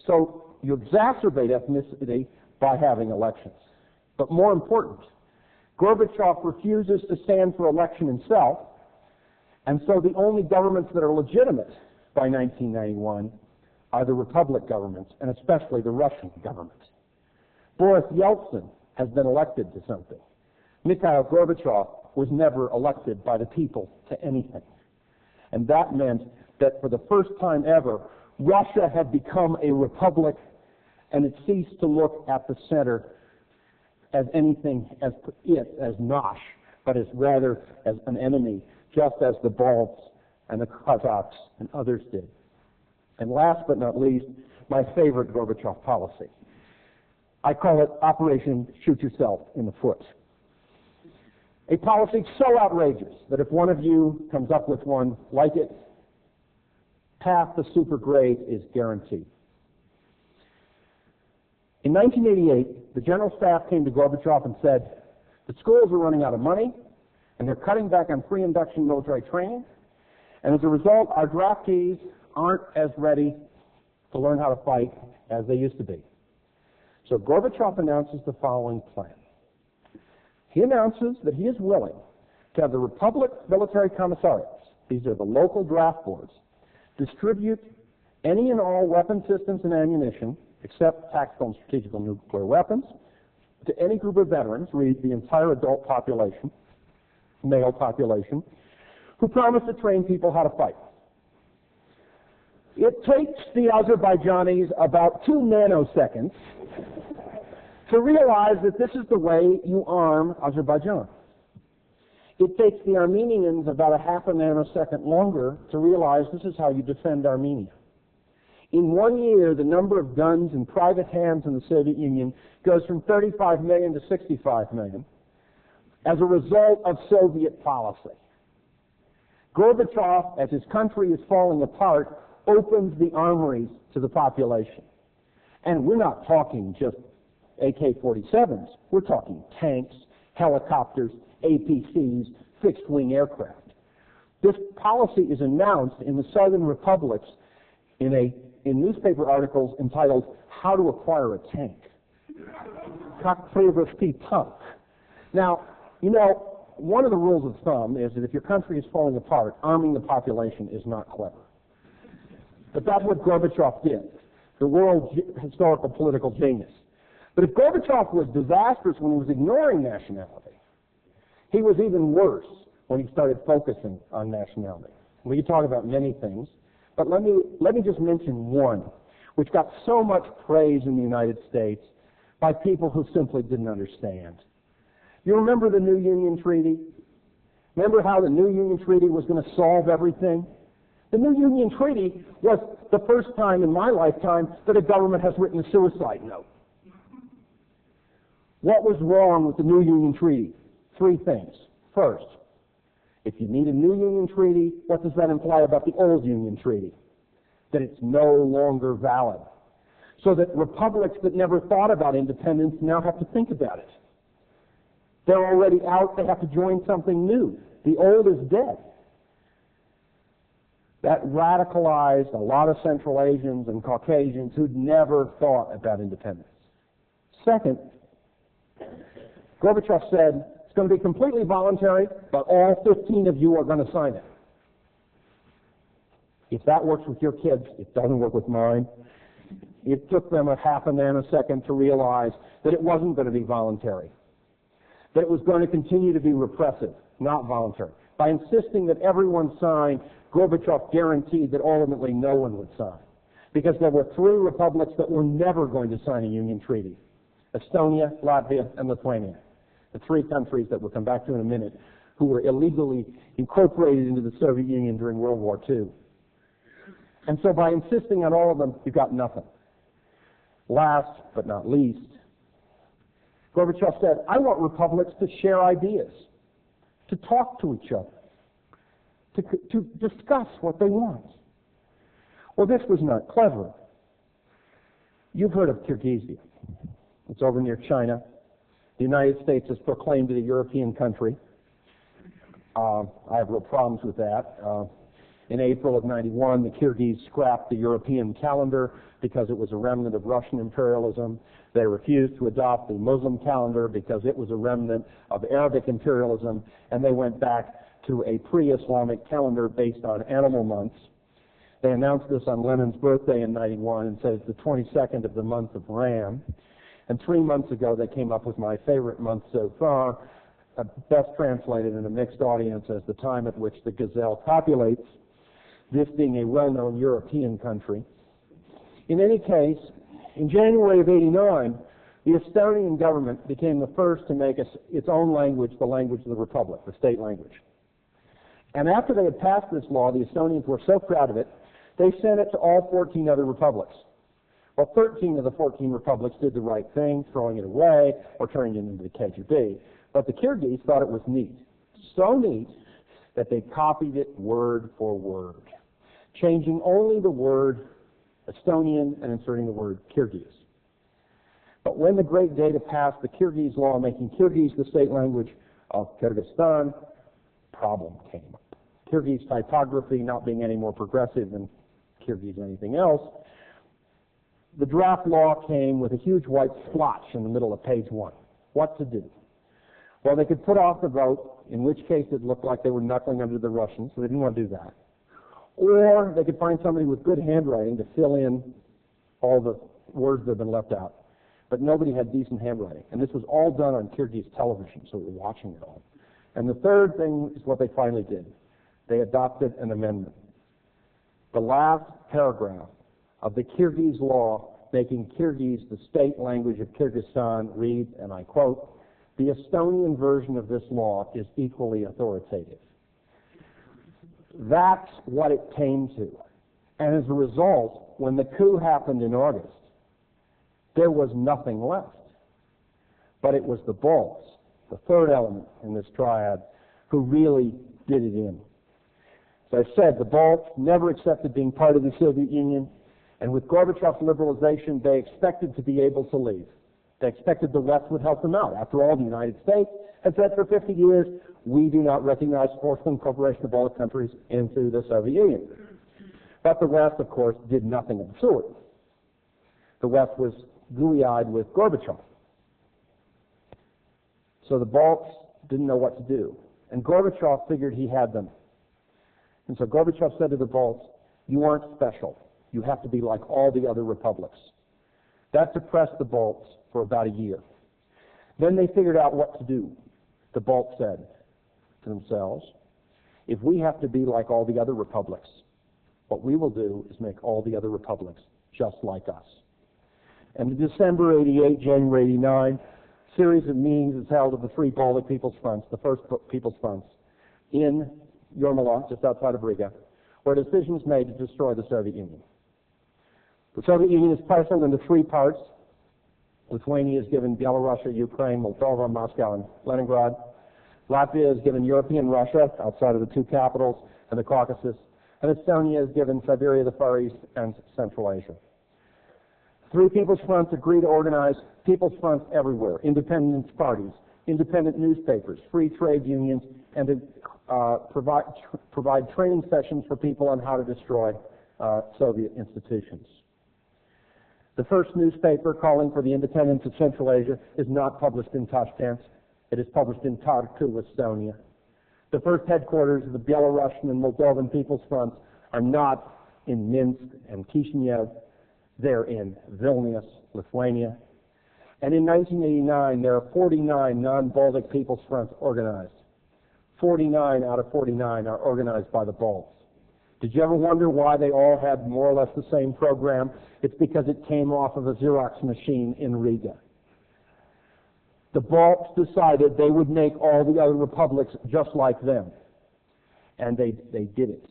So you exacerbate ethnicity by having elections. But more important, Gorbachev refuses to stand for election himself, and so the only governments that are legitimate by 1991 are the republic governments, and especially the Russian government. Boris Yeltsin has been elected to something. Mikhail Gorbachev was never elected by the people to anything. And that meant that for the first time ever, Russia had become a republic, and it ceased to look at the center as anything as Nosh, but as rather as an enemy, just as the Balts and the Kazakhs and others did. And last but not least, my favorite Gorbachev policy. I call it Operation Shoot Yourself in the Foot. A policy so outrageous that if one of you comes up with one like it, half the super grade is guaranteed. In 1988, the General Staff came to Gorbachev and said, the schools are running out of money, and they're cutting back on pre-induction military training, and as a result, our draftees aren't as ready to learn how to fight as they used to be. So Gorbachev announces the following plan. He announces that he is willing to have the Republic military commissariats, these are the local draft boards, distribute any and all weapon systems and ammunition, except tactical and strategical nuclear weapons, to any group of veterans, read the entire adult population, male population, who promise to train people how to fight. It takes the Azerbaijanis about 2 nanoseconds to realize that this is the way you arm Azerbaijan. It takes the Armenians about a half a nanosecond longer to realize this is how you defend Armenia. In 1 year, the number of guns in private hands in the Soviet Union goes from 35 million to 65 million as a result of Soviet policy. Gorbachev, as his country is falling apart, opens the armories to the population. And we're not talking just AK-47s. We're talking tanks, helicopters, APCs, fixed-wing aircraft. This policy is announced in the southern republics in newspaper articles entitled, How to Acquire a Tank. Как приобрести танк. Now, you know, one of the rules of thumb is that if your country is falling apart, arming the population is not clever. But that's what Gorbachev did, the world historical political genius. But if Gorbachev was disastrous when he was ignoring nationality, he was even worse when he started focusing on nationality. We could talk about many things, but let me just mention one, which got so much praise in the United States by people who simply didn't understand. You remember the New Union Treaty? Remember how the New Union Treaty was going to solve everything? The New Union Treaty was the first time in my lifetime that a government has written a suicide note. What was wrong with the New Union Treaty? 3 things. First, if you need a new Union Treaty, what does that imply about the old Union Treaty? That it's no longer valid. So that republics that never thought about independence now have to think about it. They're already out, they have to join something new. The old is dead. That radicalized a lot of Central Asians and Caucasians who'd never thought about independence. Second, Gorbachev said, it's going to be completely voluntary, but all 15 of you are going to sign it. If that works with your kids, it doesn't work with mine. It took them a half a nanosecond to realize that it wasn't going to be voluntary, that it was going to continue to be repressive, not voluntary. By insisting that everyone sign, Gorbachev guaranteed that ultimately no one would sign, because there were 3 republics that were never going to sign a Union Treaty: Estonia, Latvia, and Lithuania, the 3 countries that we'll come back to in a minute, who were illegally incorporated into the Soviet Union during World War II. And so by insisting on all of them, you got nothing. Last but not least, Gorbachev said, I want republics to share ideas, to talk to each other, to discuss what they want. Well, this was not clever. You've heard of Kyrgyzstan. It's over near China. The United States has proclaimed it a European country. I have real problems with that. In April of '91, the Kyrgyz scrapped the European calendar because it was a remnant of Russian imperialism. They refused to adopt the Muslim calendar because it was a remnant of Arabic imperialism, and they went back to a pre-Islamic calendar based on animal months. They announced this on Lenin's birthday in '91 and said it's the 22nd of the month of Ram. And 3 months ago, they came up with my favorite month so far, best translated in a mixed audience as the time at which the gazelle copulates, this being a well-known European country. In any case, in January of '89, the Estonian government became the first to make its own language the language of the republic, the state language. And after they had passed this law, the Estonians were so proud of it, they sent it to all 14 other republics. Well, 13 of the 14 republics did the right thing, throwing it away or turning it into the KGB. But the Kyrgyz thought it was neat. So neat that they copied it word for word, changing only the word Estonian and inserting the word Kyrgyz. But when the great data passed the Kyrgyz law making Kyrgyz the state language of Kyrgyzstan, problem came up. Kyrgyz typography not being any more progressive than Kyrgyz anything else, the draft law came with a huge white splotch in the middle of page 1. What to do? Well, they could put off the vote, in which case it looked like they were knuckling under the Russians, so they didn't want to do that. Or they could find somebody with good handwriting to fill in all the words that had been left out. But nobody had decent handwriting. And this was all done on Kyrgyz television, so we were watching it all. And the third thing is what they finally did. They adopted an amendment. The last paragraph of the Kyrgyz law making Kyrgyz the state language of Kyrgyzstan reads, and I quote, "The Estonian version of this law is equally authoritative." That's what it came to. And as a result, when the coup happened in August, there was nothing left. But it was the Balts, the third element in this triad, who really did it in. As I said, the Balts never accepted being part of the Soviet Union, and with Gorbachev's liberalization, they expected to be able to leave. They expected the West would help them out. After all, the United States had said for 50 years, we do not recognize forced incorporation of all the countries into the Soviet Union. But the West, of course, did nothing of the sort. The West was gooey-eyed with Gorbachev. So the Balts didn't know what to do. And Gorbachev figured he had them. And so Gorbachev said to the Balts, "You aren't special. You have to be like all the other republics." That depressed the Balts for about a year. Then they figured out what to do. The Balts said to themselves, "If we have to be like all the other republics, what we will do is make all the other republics just like us." And in December '88, January '89, a series of meetings is held of the three Baltic People's Fronts, the first People's Fronts, in Jurmala, just outside of Riga, where a decision is made to destroy the Soviet Union. The Soviet Union is parceled into three parts. Lithuania is given Belarus, Ukraine, Moldova, Moscow, and Leningrad. Latvia is given European Russia, outside of the two capitals, and the Caucasus. And Estonia is given Siberia, the Far East, and Central Asia. Three People's Fronts agree to organize People's Fronts everywhere, independence parties, independent newspapers, free trade unions, and to provide training sessions for people on how to destroy Soviet institutions. The first newspaper calling for the independence of Central Asia is not published in Tashkent. It is published in Tartu, Estonia. The first headquarters of the Belarusian and Moldovan People's Fronts are not in Minsk and Kishinev. They're in Vilnius, Lithuania. And in 1989, there are 49 non-Baltic People's Fronts organized. 49 out of 49 are organized by the Balts. Did you ever wonder why they all had more or less the same program? It's because it came off of a Xerox machine in Riga. The Balts decided they would make all the other republics just like them. And they did it.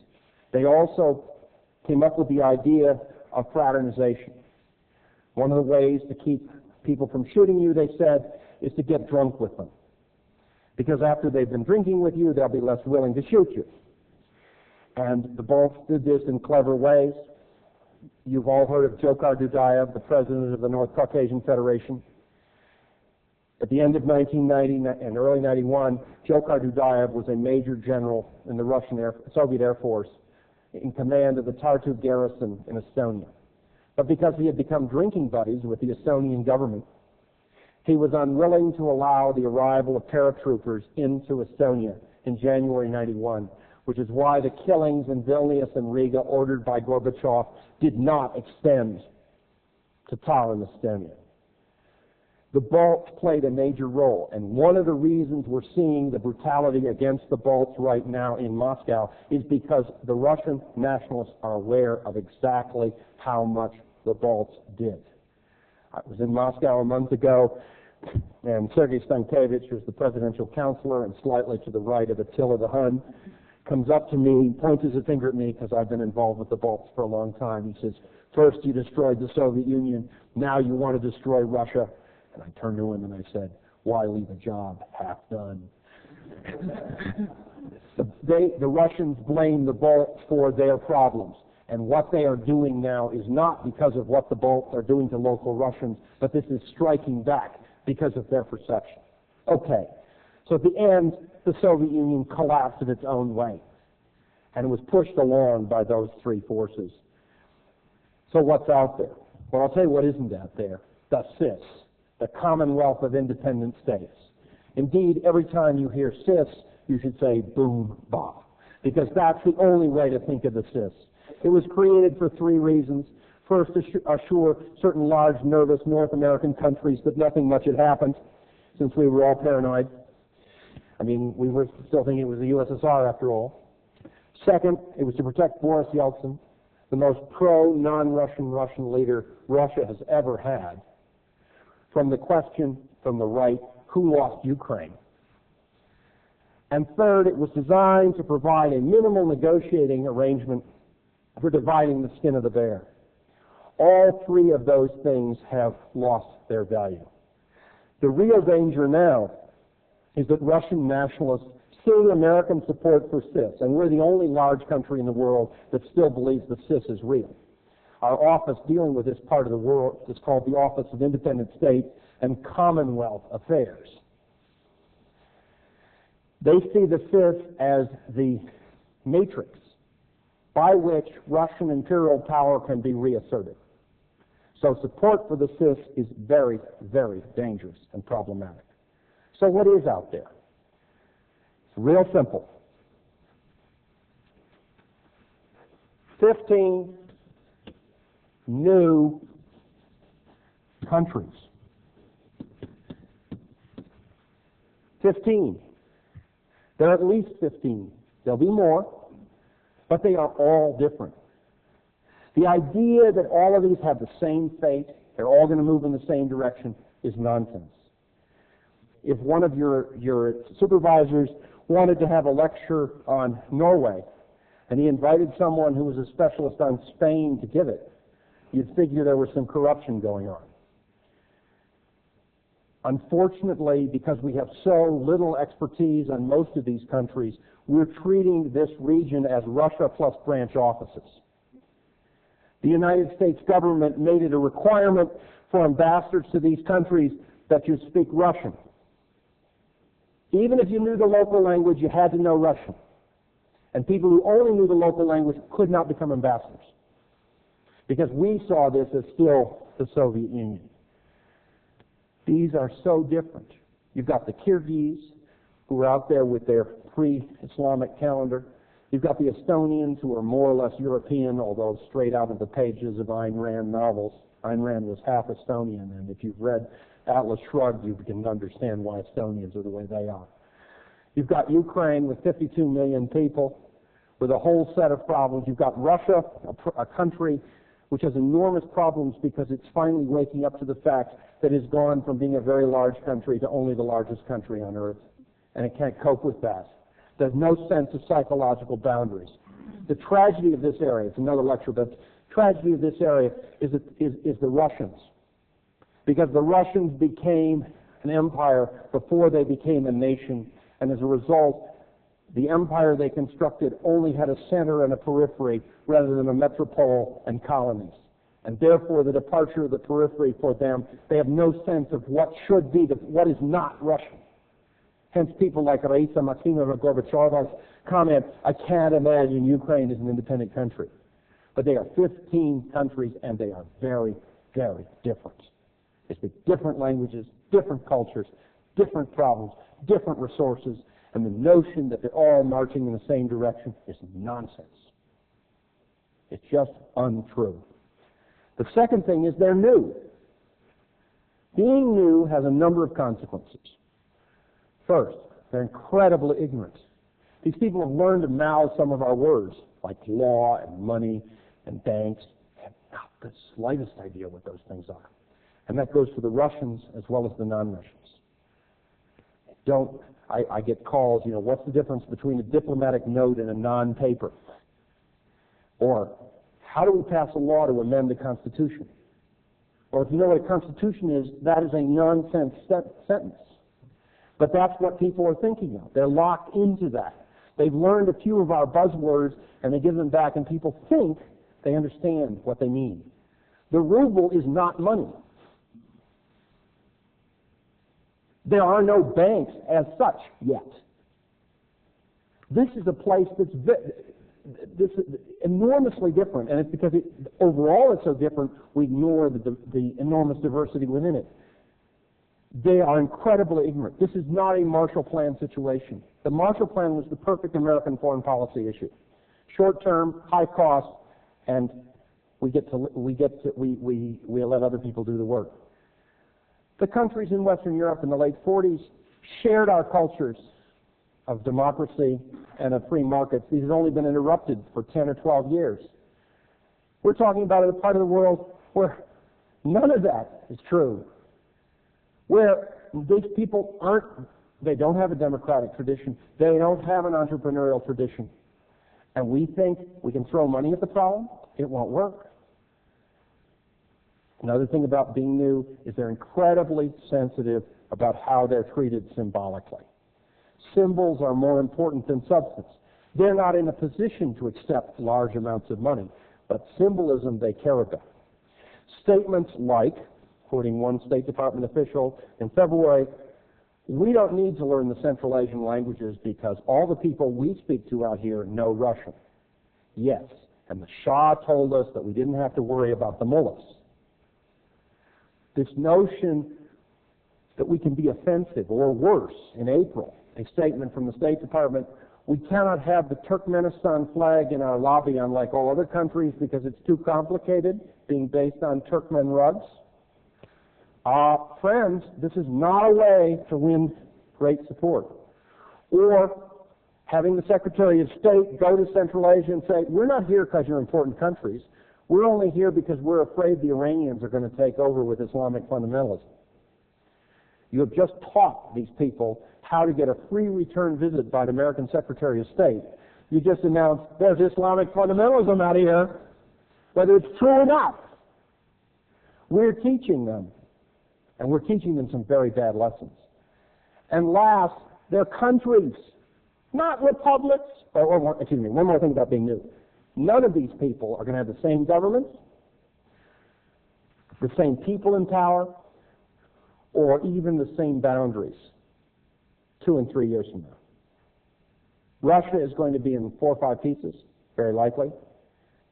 They also came up with the idea of fraternization. One of the ways to keep people from shooting you, they said, is to get drunk with them. Because after they've been drinking with you, they'll be less willing to shoot you. And the Balts did this in clever ways. You've all heard of Dzhokhar Dudayev, the president of the North Caucasian Federation. At the end of 1990 and early 91, Dzhokhar Dudayev was a major general in the Soviet Air Force in command of the Tartu garrison in Estonia. But because he had become drinking buddies with the Estonian government, he was unwilling to allow the arrival of paratroopers into Estonia in January 91, which is why the killings in Vilnius and Riga ordered by Gorbachev did not extend to Tallinn, Estonia. The Balts played a major role, and one of the reasons we're seeing the brutality against the Balts right now in Moscow is because the Russian nationalists are aware of exactly how much the Balts did. I was in Moscow a month ago, and Sergei Stankevich, who's the presidential counselor and slightly to the right of Attila the Hun, comes up to me, points his finger at me because I've been involved with the Balts for a long time. He says, first you destroyed the Soviet Union, now you want to destroy Russia. And I turned to him and I said, why leave a job half done? The Russians blame the Balts for their problems. And what they are doing now is not because of what the Balts are doing to local Russians, but this is striking back because of their perception. Okay, so at the end, the Soviet Union collapsed in its own way. And it was pushed along by those three forces. So what's out there? Well, I'll tell you what isn't out there. The CIS, the Commonwealth of Independent States. Indeed, every time you hear CIS, you should say boom, bah, because that's the only way to think of the CIS. It was created for three reasons. First, to assure certain large, nervous North American countries that nothing much had happened, since we were all paranoid. I mean, we were still thinking it was the USSR after all. Second, it was to protect Boris Yeltsin, the most pro-non-Russian Russian leader Russia has ever had, from the question from the right, who lost Ukraine? And third, it was designed to provide a minimal negotiating arrangement for dividing the skin of the bear. All three of those things have lost their value. The real danger now is that Russian nationalists see American support for CIS, and we're the only large country in the world that still believes that CIS is real. Our office dealing with this part of the world is called the Office of Independent States and Commonwealth Affairs. They see the CIS as the matrix by which Russian imperial power can be reasserted. So support for the CIS is very, very dangerous and problematic. So what is out there? It's real simple. 15 new countries. 15. There are at least 15. There'll be more, but they are all different. The idea that all of these have the same fate, they're all going to move in the same direction, is nonsense. If one of your supervisors wanted to have a lecture on Norway, and he invited someone who was a specialist on Spain to give it, you'd figure there was some corruption going on. Unfortunately, because we have so little expertise on most of these countries, we're treating this region as Russia plus branch offices. The United States government made it a requirement for ambassadors to these countries that you speak Russian. Even if you knew the local language, you had to know Russian. And people who only knew the local language could not become ambassadors, because we saw this as still the Soviet Union. These are so different. You've got the Kyrgyz, who are out there with their pre-Islamic calendar. You've got the Estonians, who are more or less European, although straight out of the pages of Ayn Rand novels. Ayn Rand was half Estonian, and if you've read Atlas Shrugged, you can understand why Estonians are the way they are. You've got Ukraine with 52 million people, with a whole set of problems. You've got Russia, a country which has enormous problems because it's finally waking up to the fact that it's gone from being a very large country to only the largest country on earth, and it can't cope with that. There's no sense of psychological boundaries. The tragedy of this area, it's another lecture, but the tragedy of this area is the Russians. Because the Russians became an empire before they became a nation, and as a result, The empire they constructed only had a center and a periphery rather than a metropole and colonies. And therefore, the departure of the periphery for them, they have no sense of what should be, what is not Russian. Hence, people like Raisa Maksimova or Gorbachev's comment, I can't imagine Ukraine as an independent country. But they are 15 countries, and they are very, very different. They speak different languages, different cultures, different problems, different resources, and the notion that they're all marching in the same direction is nonsense. It's just untrue. The second thing is they're new. Being new has a number of consequences. First, they're incredibly ignorant. These people have learned to mouth some of our words, like law and money and banks, have not the slightest idea what those things are. And that goes for the Russians as well as the non-Russians. I get calls, what's the difference between a diplomatic note and a non-paper? Or, how do we pass a law to amend the Constitution? Or if you know what a Constitution is, that is a nonsense sentence. But that's what people are thinking of. They're locked into that. They've learned a few of our buzzwords, and they give them back, and people think they understand what they mean. The ruble is not money. There are no banks as such yet. This is a place that's enormously different, and it's because overall it's so different, we ignore the enormous diversity within it. They are incredibly ignorant. This is not a Marshall Plan situation. The Marshall Plan was the perfect American foreign policy issue. Short term, high cost, and we let other people do the work. The countries in Western Europe in the late 40s shared our cultures of democracy and of free markets. These have only been interrupted for 10 or 12 years. We're talking about a part of the world where none of that is true, where these people they don't have a democratic tradition, they don't have an entrepreneurial tradition, and we think we can throw money at the problem. It won't work. Another thing about being new is they're incredibly sensitive about how they're treated symbolically. Symbols are more important than substance. They're not in a position to accept large amounts of money, but symbolism they care about. Statements like, quoting one State Department official in February, we don't need to learn the Central Asian languages because all the people we speak to out here know Russian. Yes, and the Shah told us that we didn't have to worry about the mullahs. This notion that we can be offensive, or worse, in April, a statement from the State Department, we cannot have the Turkmenistan flag in our lobby unlike all other countries because it's too complicated, being based on Turkmen rugs. Friends, this is not a way to win great support. Or having the Secretary of State go to Central Asia and say, we're not here because you're important countries. We're only here because we're afraid the Iranians are going to take over with Islamic fundamentalism. You have just taught these people how to get a free return visit by the American Secretary of State. You just announced, there's Islamic fundamentalism out here, whether it's true or not. We're teaching them, and we're teaching them some very bad lessons. And last, they're countries, not republics. One more thing about being new. None of these people are going to have the same governments, the same people in power, or even the same boundaries 2 and 3 years from now. Russia is going to be in 4 or 5 pieces, very likely.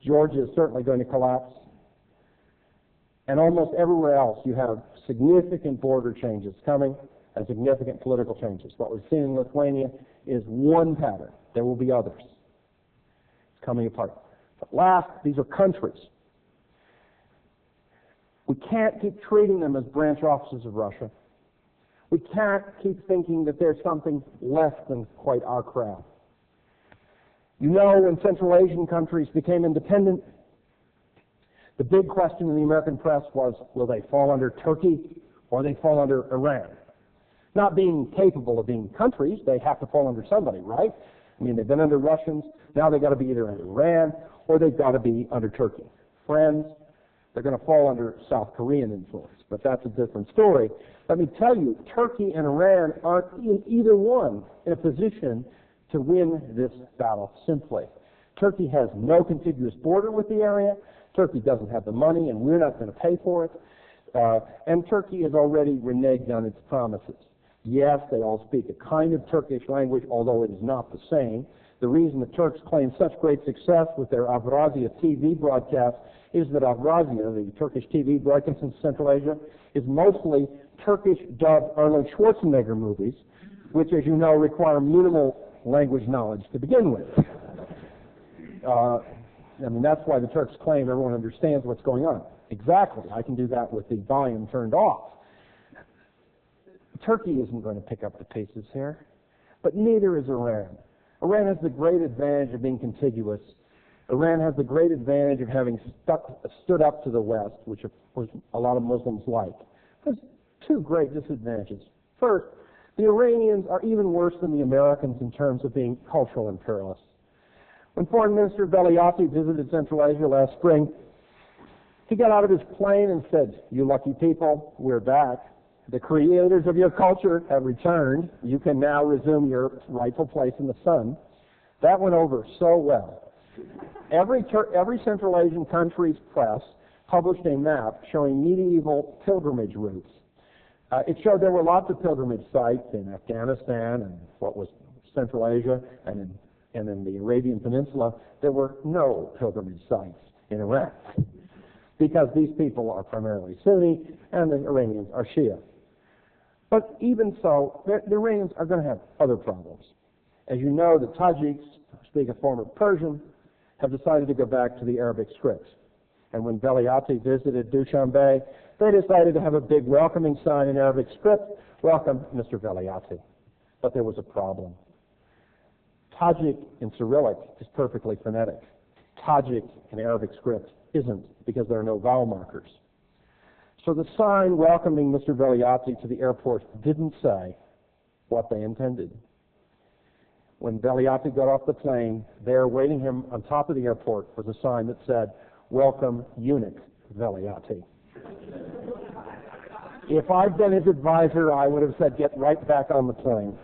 Georgia is certainly going to collapse. And almost everywhere else you have significant border changes coming and significant political changes. What we've seen in Lithuania is one pattern. There will be others. It's coming apart. But last, these are countries. We can't keep treating them as branch offices of Russia. We can't keep thinking that there's something less than quite our crowd. You know, when Central Asian countries became independent, the big question in the American press was, will they fall under Turkey or they fall under Iran? Not being capable of being countries, they have to fall under somebody, right? I mean, they've been under Russians, now they've got to be either under Iran or they've got to be under Turkey. Friends, they're going to fall under South Korean influence, but that's a different story. Let me tell you, Turkey and Iran aren't in either one in a position to win this battle simply. Turkey has no contiguous border with the area. Turkey doesn't have the money, and we're not going to pay for it. And Turkey has already reneged on its promises. Yes, they all speak a kind of Turkish language, although it is not the same. The reason the Turks claim such great success with their Avrasya TV broadcast is that Avrasya, the Turkish TV broadcast in Central Asia, is mostly Turkish-dubbed Arnold Schwarzenegger movies, which, as you know, require minimal language knowledge to begin with. I mean, that's why the Turks claim everyone understands what's going on. Exactly. I can do that with the volume turned off. Turkey isn't going to pick up the pieces here, but neither is Iran. Iran has the great advantage of being contiguous. Iran has the great advantage of having stood up to the West, which of course a lot of Muslims like. There's two great disadvantages. First, the Iranians are even worse than the Americans in terms of being cultural imperialists. When Foreign Minister Veliati visited Central Asia last spring, he got out of his plane and said, "You lucky people, we're back. The creators of your culture have returned. You can now resume your rightful place in the sun." That went over so well. Every Central Asian country's press published a map showing medieval pilgrimage routes. It showed there were lots of pilgrimage sites in Afghanistan and what was Central Asia and in the Arabian Peninsula. There were no pilgrimage sites in Iraq because these people are primarily Sunni and the Iranians are Shia. But even so, the Iranians are going to have other problems. As you know, the Tajiks, who speak a form of Persian, have decided to go back to the Arabic script. And when Veliati visited Dushanbe, they decided to have a big welcoming sign in Arabic script, "Welcome, Mr. Veliati." But there was a problem. Tajik in Cyrillic is perfectly phonetic. Tajik in Arabic script isn't, because there are no vowel markers. So the sign welcoming Mr. Veliati to the airport didn't say what they intended. When Veliati got off the plane, there waiting him on top of the airport was a sign that said, "Welcome, eunuch Veliati." If I'd been his advisor, I would have said, "Get right back on the plane."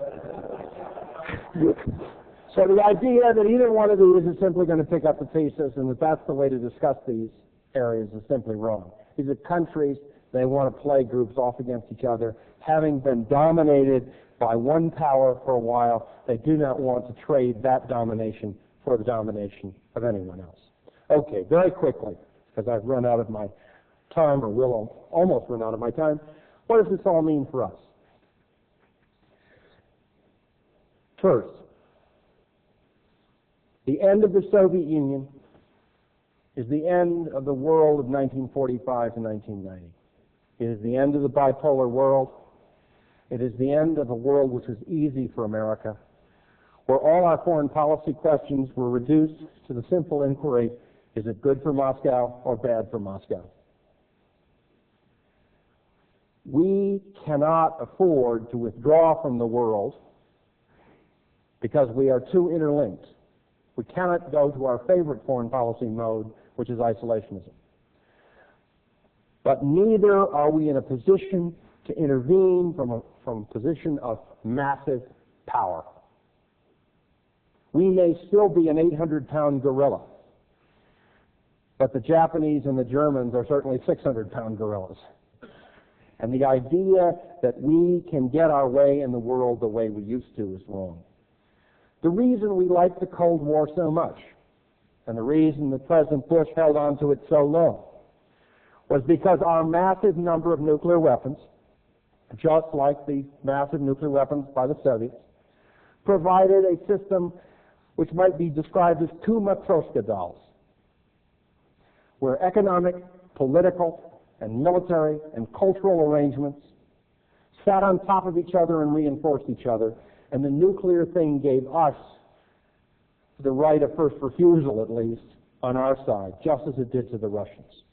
So the idea that either one of these is simply going to pick up the pieces and that that's the way to discuss these areas is simply wrong. These are countries, they want to play groups off against each other. Having been dominated by one power for a while, they do not want to trade that domination for the domination of anyone else. Okay, very quickly, because I've run out of my time, or will almost run out of my time. What does this all mean for us? First, the end of the Soviet Union is the end of the world of 1945 to 1990. It is the end of the bipolar world. It is the end of a world which was easy for America, where all our foreign policy questions were reduced to the simple inquiry, is it good for Moscow or bad for Moscow? We cannot afford to withdraw from the world because we are too interlinked. We cannot go to our favorite foreign policy mode, which is isolationism. But neither are we in a position to intervene from a position of massive power. We may still be an 800-pound gorilla, but the Japanese and the Germans are certainly 600-pound gorillas. And the idea that we can get our way in the world the way we used to is wrong. The reason we liked the Cold War so much, and the reason that President Bush held on to it so long, was because our massive number of nuclear weapons, just like the massive nuclear weapons by the Soviets, provided a system which might be described as two Matryoshka dolls, where economic, political, and military and cultural arrangements sat on top of each other and reinforced each other, and the nuclear thing gave us the right of first refusal, at least, on our side, just as it did to the Russians.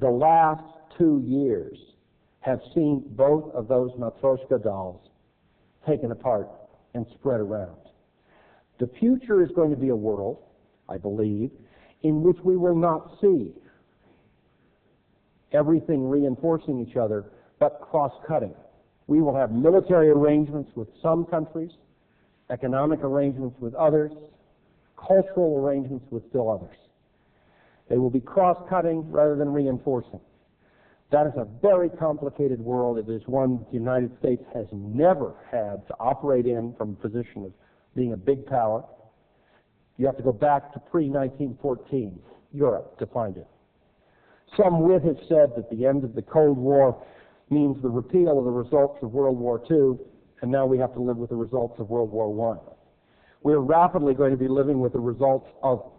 The last 2 years have seen both of those Matryoshka dolls taken apart and spread around. The future is going to be a world, I believe, in which we will not see everything reinforcing each other, but cross-cutting. We will have military arrangements with some countries economic arrangements with others, cultural arrangements with still others. They will be cross-cutting rather than reinforcing. That is a very complicated world. It is one the United States has never had to operate in from a position of being a big power. You have to go back to pre-1914 Europe to find it. Some wit has said that the end of the Cold War means the repeal of the results of World War II, and now we have to live with the results of World War I. We're rapidly going to be living with the results of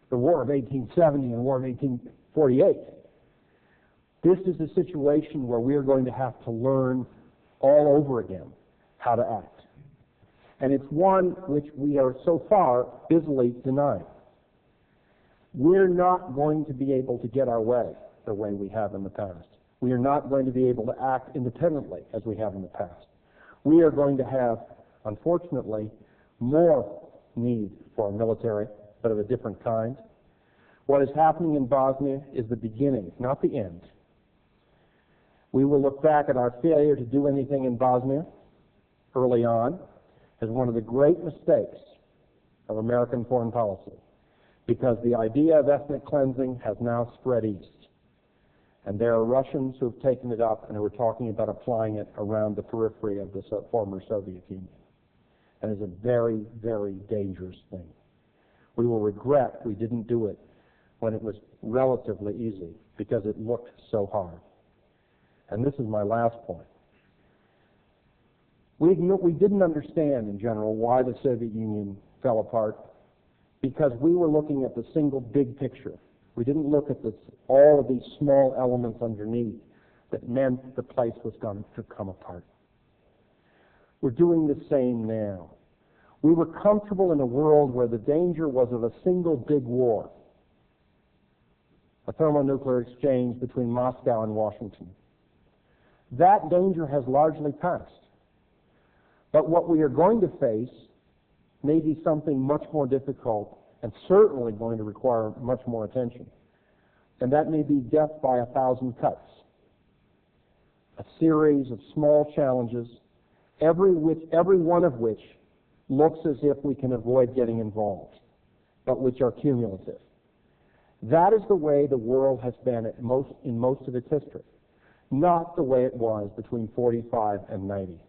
the War of 1870 and the War of 1848. This is a situation where we are going to have to learn all over again how to act. And it's one which we are so far busily denying. We're not going to be able to get our way the way we have in the past. We are not going to be able to act independently as we have in the past. We are going to have, unfortunately, more need for a military, but of a different kind. What is happening in Bosnia is the beginning, not the end. We will look back at our failure to do anything in Bosnia early on as one of the great mistakes of American foreign policy, because the idea of ethnic cleansing has now spread east. And there are Russians who have taken it up and who are talking about applying it around the periphery of the former Soviet Union. And it's a very, very dangerous thing. We will regret we didn't do it when it was relatively easy, because it looked so hard. And this is my last point. We didn't understand, in general, why the Soviet Union fell apart, because we were looking at the single big picture. We didn't look at all of these small elements underneath that meant the place was going to come apart. We're doing the same now. We were comfortable in a world where the danger was of a single big war, a thermonuclear exchange between Moscow and Washington. That danger has largely passed. But what we are going to face may be something much more difficult and certainly going to require much more attention. And that may be death by 1,000 cuts. A series of small challenges, every one of which looks as if we can avoid getting involved, but which are cumulative. That is the way the world has been in most of its history, not the way it was between 45 and 90.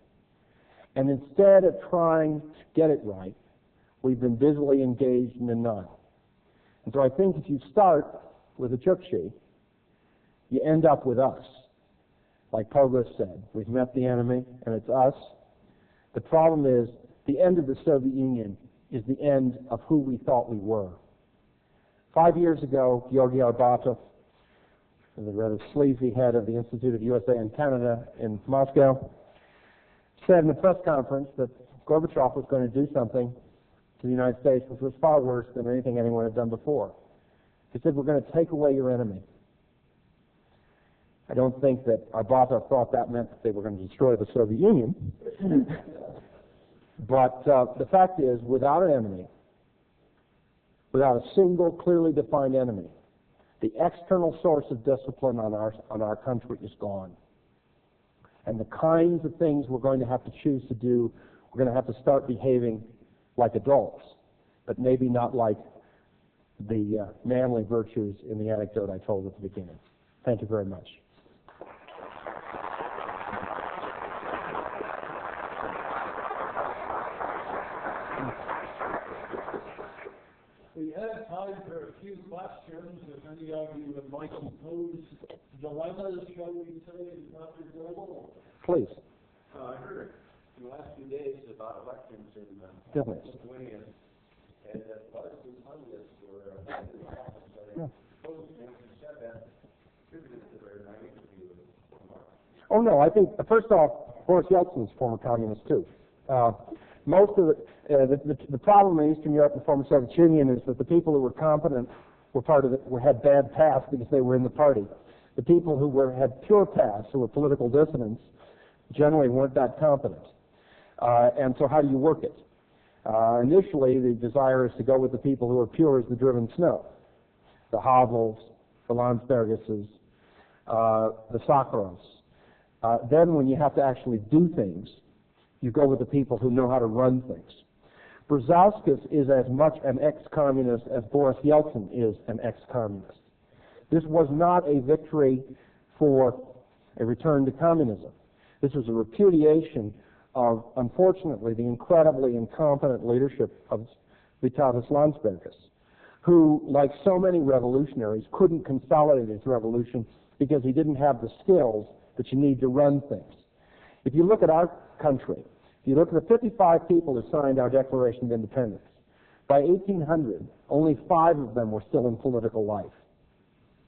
And instead of trying to get it right, we've been busily engaged in denial. And so I think if you start with a Chukchi, you end up with us. Like Pogos said, we've met the enemy, and it's us. The problem is, the end of the Soviet Union is the end of who we thought we were. 5 years ago, Georgy Arbatov, the rather sleazy head of the Institute of USA and Canada in Moscow, said in a press conference that Gorbachev was going to do something to the United States which was far worse than anything anyone had done before. He said, we're going to take away your enemy. I don't think that Arbatov thought that meant that they were going to destroy the Soviet Union. But the fact is, without an enemy, without a single clearly defined enemy, the external source of discipline on our country is gone. And the kinds of things we're going to have to choose to do, we're going to have to start behaving like adults, but maybe not like the manly virtues in the anecdote I told at the beginning. Thank you very much. We have time for a few questions. If any of you would like to pose dilemmas, shall we say, Dr. Goble? Please. I heard in the last few days about elections in Lithuania, and that partisan pundits were said that contributed to their naivety. Oh, no, I think, first off, Boris Yeltsin's former communist, too. Most of the problem in Eastern Europe and the former Soviet Union is that the people who were competent were part of it, had bad past because they were in the party. The people who had pure past, who were political dissidents, generally weren't that competent. And so how do you work it? Initially, the desire is to go with the people who are pure as the driven snow. The Havels, the Landsbergises, the Sakharovs. Then when you have to actually do things, you go with the people who know how to run things. Brzezinski is as much an ex-communist as Boris Yeltsin is an ex-communist. This was not a victory for a return to communism. This was a repudiation of, unfortunately, the incredibly incompetent leadership of Vytautas Landsbergis, who, like so many revolutionaries, couldn't consolidate his revolution because he didn't have the skills that you need to run things. If you look at our country, if you look at the 55 people who signed our Declaration of Independence, by 1800, only 5 of them were still in political life.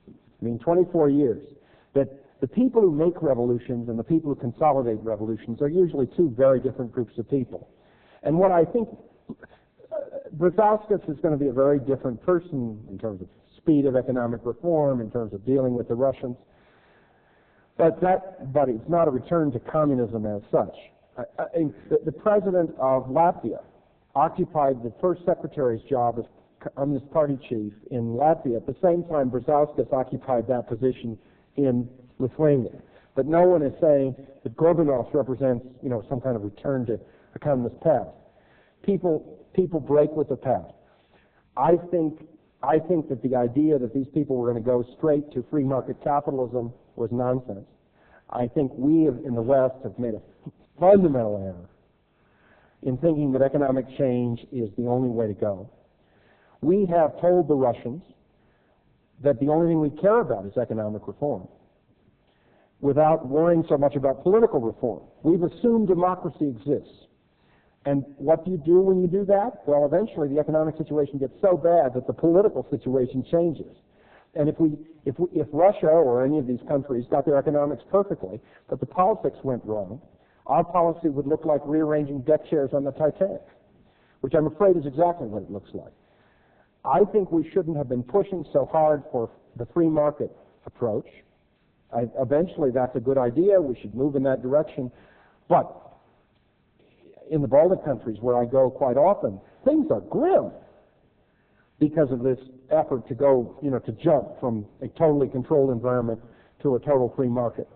I mean, 24 years. That the people who make revolutions and the people who consolidate revolutions are usually 2 very different groups of people. And what I think, Brzezinski is going to be a very different person in terms of speed of economic reform, in terms of dealing with the Russians. But it's not a return to communism as such. The president of Latvia occupied the first secretary's job as Communist Party chief in Latvia at the same time Brzezinski occupied that position in Lithuania. But no one is saying that Gorbachev represents, some kind of return to a communist past. People break with the past. I think that the idea that these people were going to go straight to free market capitalism was nonsense. I think we in the West have made a fundamental error in thinking that economic change is the only way to go. We have told the Russians that the only thing we care about is economic reform, without worrying so much about political reform. We've assumed democracy exists. And what do you do when you do that? Well, eventually the economic situation gets so bad that the political situation changes. And if Russia or any of these countries got their economics perfectly, but the politics went wrong, our policy would look like rearranging deck chairs on the Titanic, which I'm afraid is exactly what it looks like. I think we shouldn't have been pushing so hard for the free market approach. Eventually that's a good idea. We should move in that direction. But in the Baltic countries where I go quite often, things are grim because of this effort to go, to jump from a totally controlled environment to a total free market.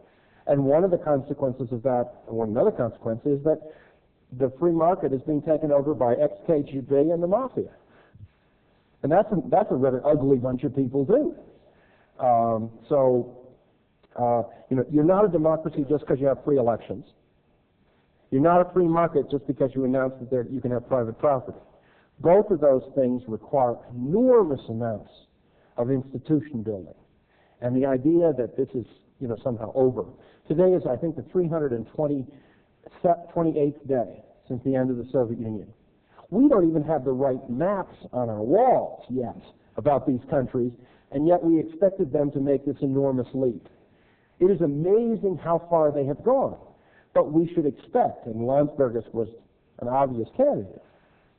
And one of the consequences of that, another consequence is that the free market is being taken over by ex-KGB and the mafia. And that's a rather ugly bunch of people too. You're not a democracy just because you have free elections. You're not a free market just because you announce that you can have private property. Both of those things require enormous amounts of institution building. And the idea that this is, somehow over. Today is, I think, the 328th day since the end of the Soviet Union. We don't even have the right maps on our walls yet about these countries, and yet we expected them to make this enormous leap. It is amazing how far they have gone. But we should expect, and Landsbergis was an obvious candidate.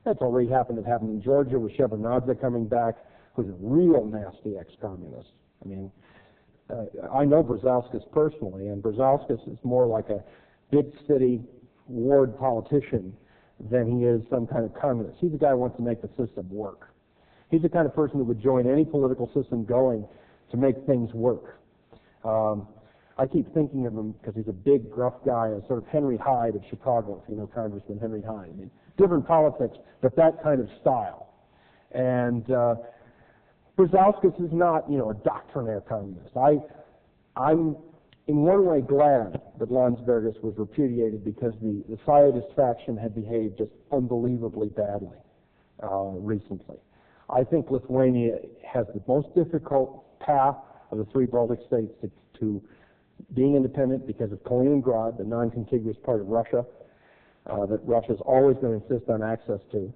That's already happened. It happened in Georgia with Shevardnadze coming back, who's a real nasty ex-communist. I mean, I know Brzezinski personally, and Brzezinski is more like a big city ward politician than he is some kind of communist. He's a guy who wants to make the system work. He's the kind of person who would join any political system going to make things work. I keep thinking of him because he's a big, gruff guy, a sort of Henry Hyde of Chicago, if you know Congressman Henry Hyde. I mean, different politics, but that kind of style. And Brzezinski is not, a doctrinaire communist. I'm in one way glad that Landsbergis was repudiated because the Zionist faction had behaved just unbelievably badly recently. I think Lithuania has the most difficult path of the 3 Baltic states to being independent because of Kaliningrad, the non-contiguous part of Russia, that Russia's always going to insist on access to.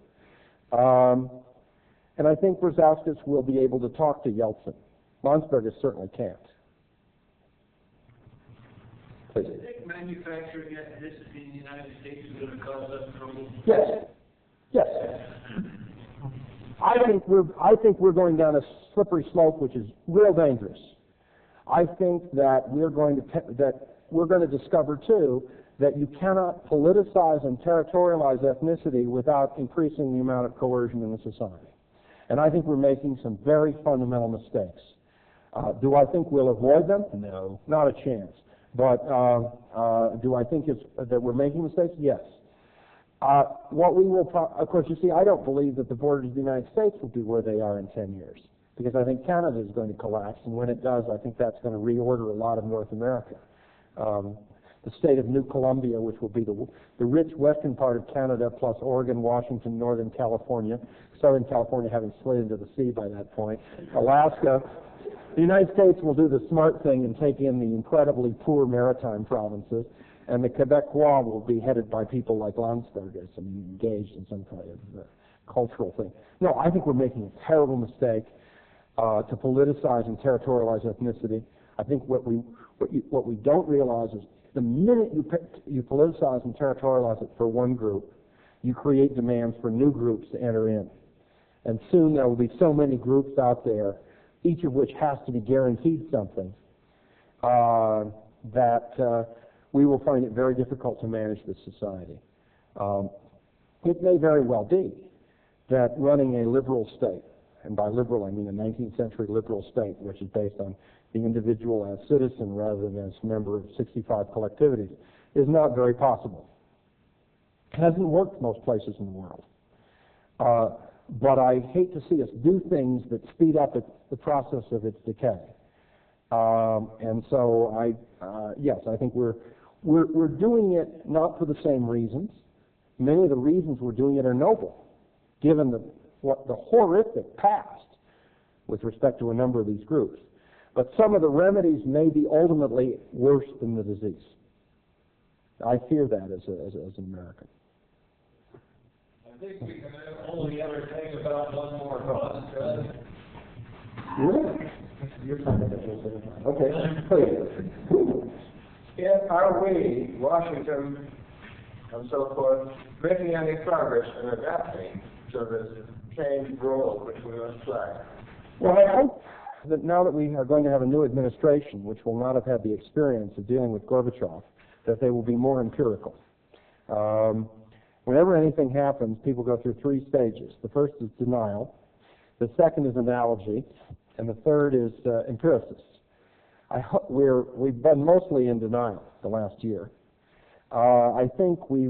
And I think Brzezinski will be able to talk to Yeltsin. Landsbergis certainly can't. Do you think manufacturing ethnicity in the United States is going to cause us trouble? Yes. Yes. I think we're going down a slippery slope which is real dangerous. I think that we're going to discover too that you cannot politicize and territorialize ethnicity without increasing the amount of coercion in the society. And I think we're making some very fundamental mistakes. Do I think we'll avoid them? No, not a chance. But do I think that we're making mistakes? Yes. What we will, of course, you see, I don't believe that the borders of the United States will be where they are in 10 years, because I think Canada is going to collapse, and when it does, I think that's going to reorder a lot of North America. The state of New Columbia, which will be the rich western part of Canada, plus Oregon, Washington, Northern California, Southern California having slid into the sea by that point, Alaska. The United States will do the smart thing and take in the incredibly poor maritime provinces, and the Quebecois will be headed by people like Landsbergis and engaged in some kind of cultural thing. No, I think we're making a terrible mistake to politicize and territorialize ethnicity. I think what we don't realize is the minute you politicize and territorialize it for one group, you create demands for new groups to enter in. And soon there will be so many groups out there, each of which has to be guaranteed something, that we will find it very difficult to manage this society. It may very well be that running a liberal state, and by liberal I mean a 19th century liberal state, which is based on the individual as citizen rather than as member of 65 collectivities, is not very possible. It hasn't worked most places in the world. But I hate to see us do things that speed up the process of its decay. And so yes, I think we're doing it not for the same reasons. Many of the reasons we're doing it are noble, given the horrific past with respect to a number of these groups. But some of the remedies may be ultimately worse than the disease. I fear that as an American. I think we can only entertain about one more thought. Really? You're fine. Okay, please. Are we, Washington and so forth, making any progress in adapting to this changed role which we must play? Well, I hope that now that we are going to have a new administration, which will not have had the experience of dealing with Gorbachev, that they will be more empirical. Whenever anything happens, people go through three stages. The first is denial, the second is analogy, and the third is empiricist. We've been mostly in denial the last year. I think we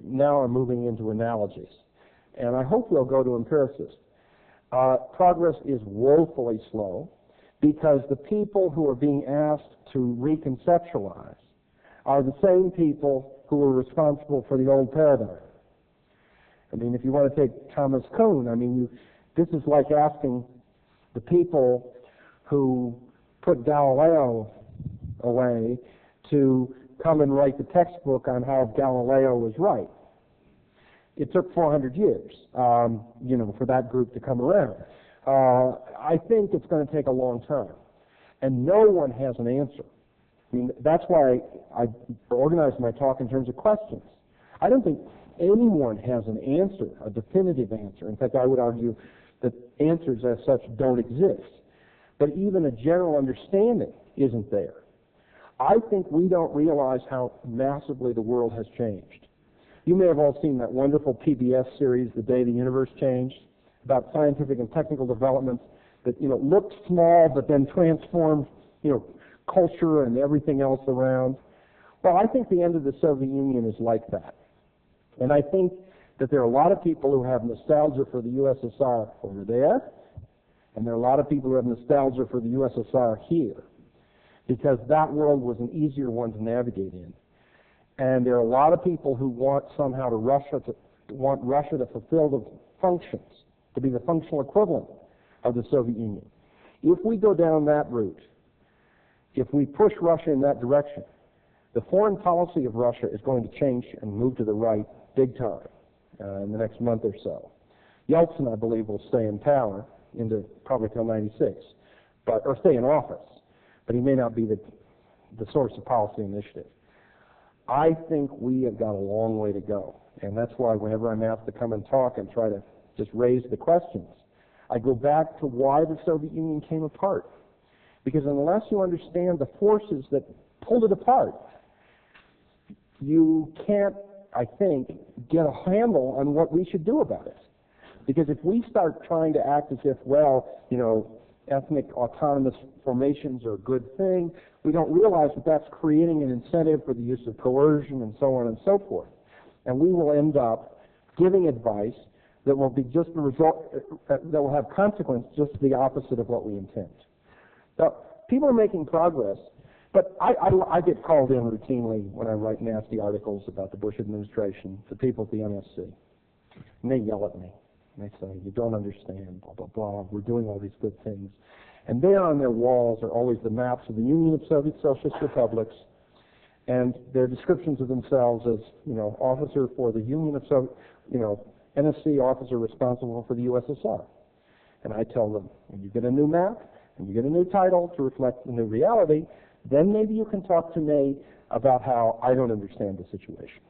now are moving into analogies, and I hope we'll go to empiricist. Progress is woefully slow because the people who are being asked to reconceptualize are the same people who were responsible for the old paradigm. I mean, if you want to take Thomas Kuhn, I mean, this is like asking the people who put Galileo away to come and write the textbook on how Galileo was right. It took 400 years, for that group to come around. I think it's going to take a long time, and no one has an answer. I mean, that's why I organized my talk in terms of questions. I don't think anyone has an answer, a definitive answer. In fact, I would argue that answers as such don't exist. But even a general understanding isn't there. I think we don't realize how massively the world has changed. You may have all seen that wonderful PBS series, The Day the Universe Changed, about scientific and technical developments that, looked small but then transformed, culture and everything else around. Well, I think the end of the Soviet Union is like that. And I think that there are a lot of people who have nostalgia for the USSR over there, and there are a lot of people who have nostalgia for the USSR here, because that world was an easier one to navigate in. And there are a lot of people who want somehow Russia to fulfill the functions, to be the functional equivalent of the Soviet Union. If we go down that route, if we push Russia in that direction, the foreign policy of Russia is going to change and move to the right big time in the next month or so. Yeltsin, I believe, will stay in power into probably till '96, or stay in office, but he may not be the source of policy initiative. I think we have got a long way to go, and that's why whenever I'm asked to come and talk and try to just raise the questions, I go back to why the Soviet Union came apart. Because unless you understand the forces that pulled it apart, you can't, I think, get a handle on what we should do about it. Because if we start trying to act as if, ethnic autonomous formations are a good thing, we don't realize that that's creating an incentive for the use of coercion and so on and so forth. And we will end up giving advice that will be just the result, that will have consequence just the opposite of what we intend. Now, people are making progress, but I get called in routinely when I write nasty articles about the Bush administration to people at the NSC. And they yell at me. And they say, you don't understand, blah, blah, blah. We're doing all these good things. And there on their walls are always the maps of the Union of Soviet Socialist Republics and their descriptions of themselves as, officer for the Union of Soviet, NSC officer responsible for the USSR. And I tell them, when you get a new map and you get a new title to reflect the new reality, then maybe you can talk to me about how I don't understand the situation.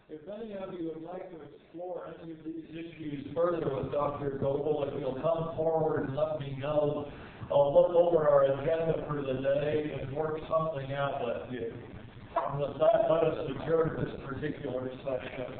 If any of you would like to explore any of these issues further with Dr. Goble, if you'll come forward and let me know, I'll look over our agenda for the day and work something out with you. And with that, let us adjourn this particular session.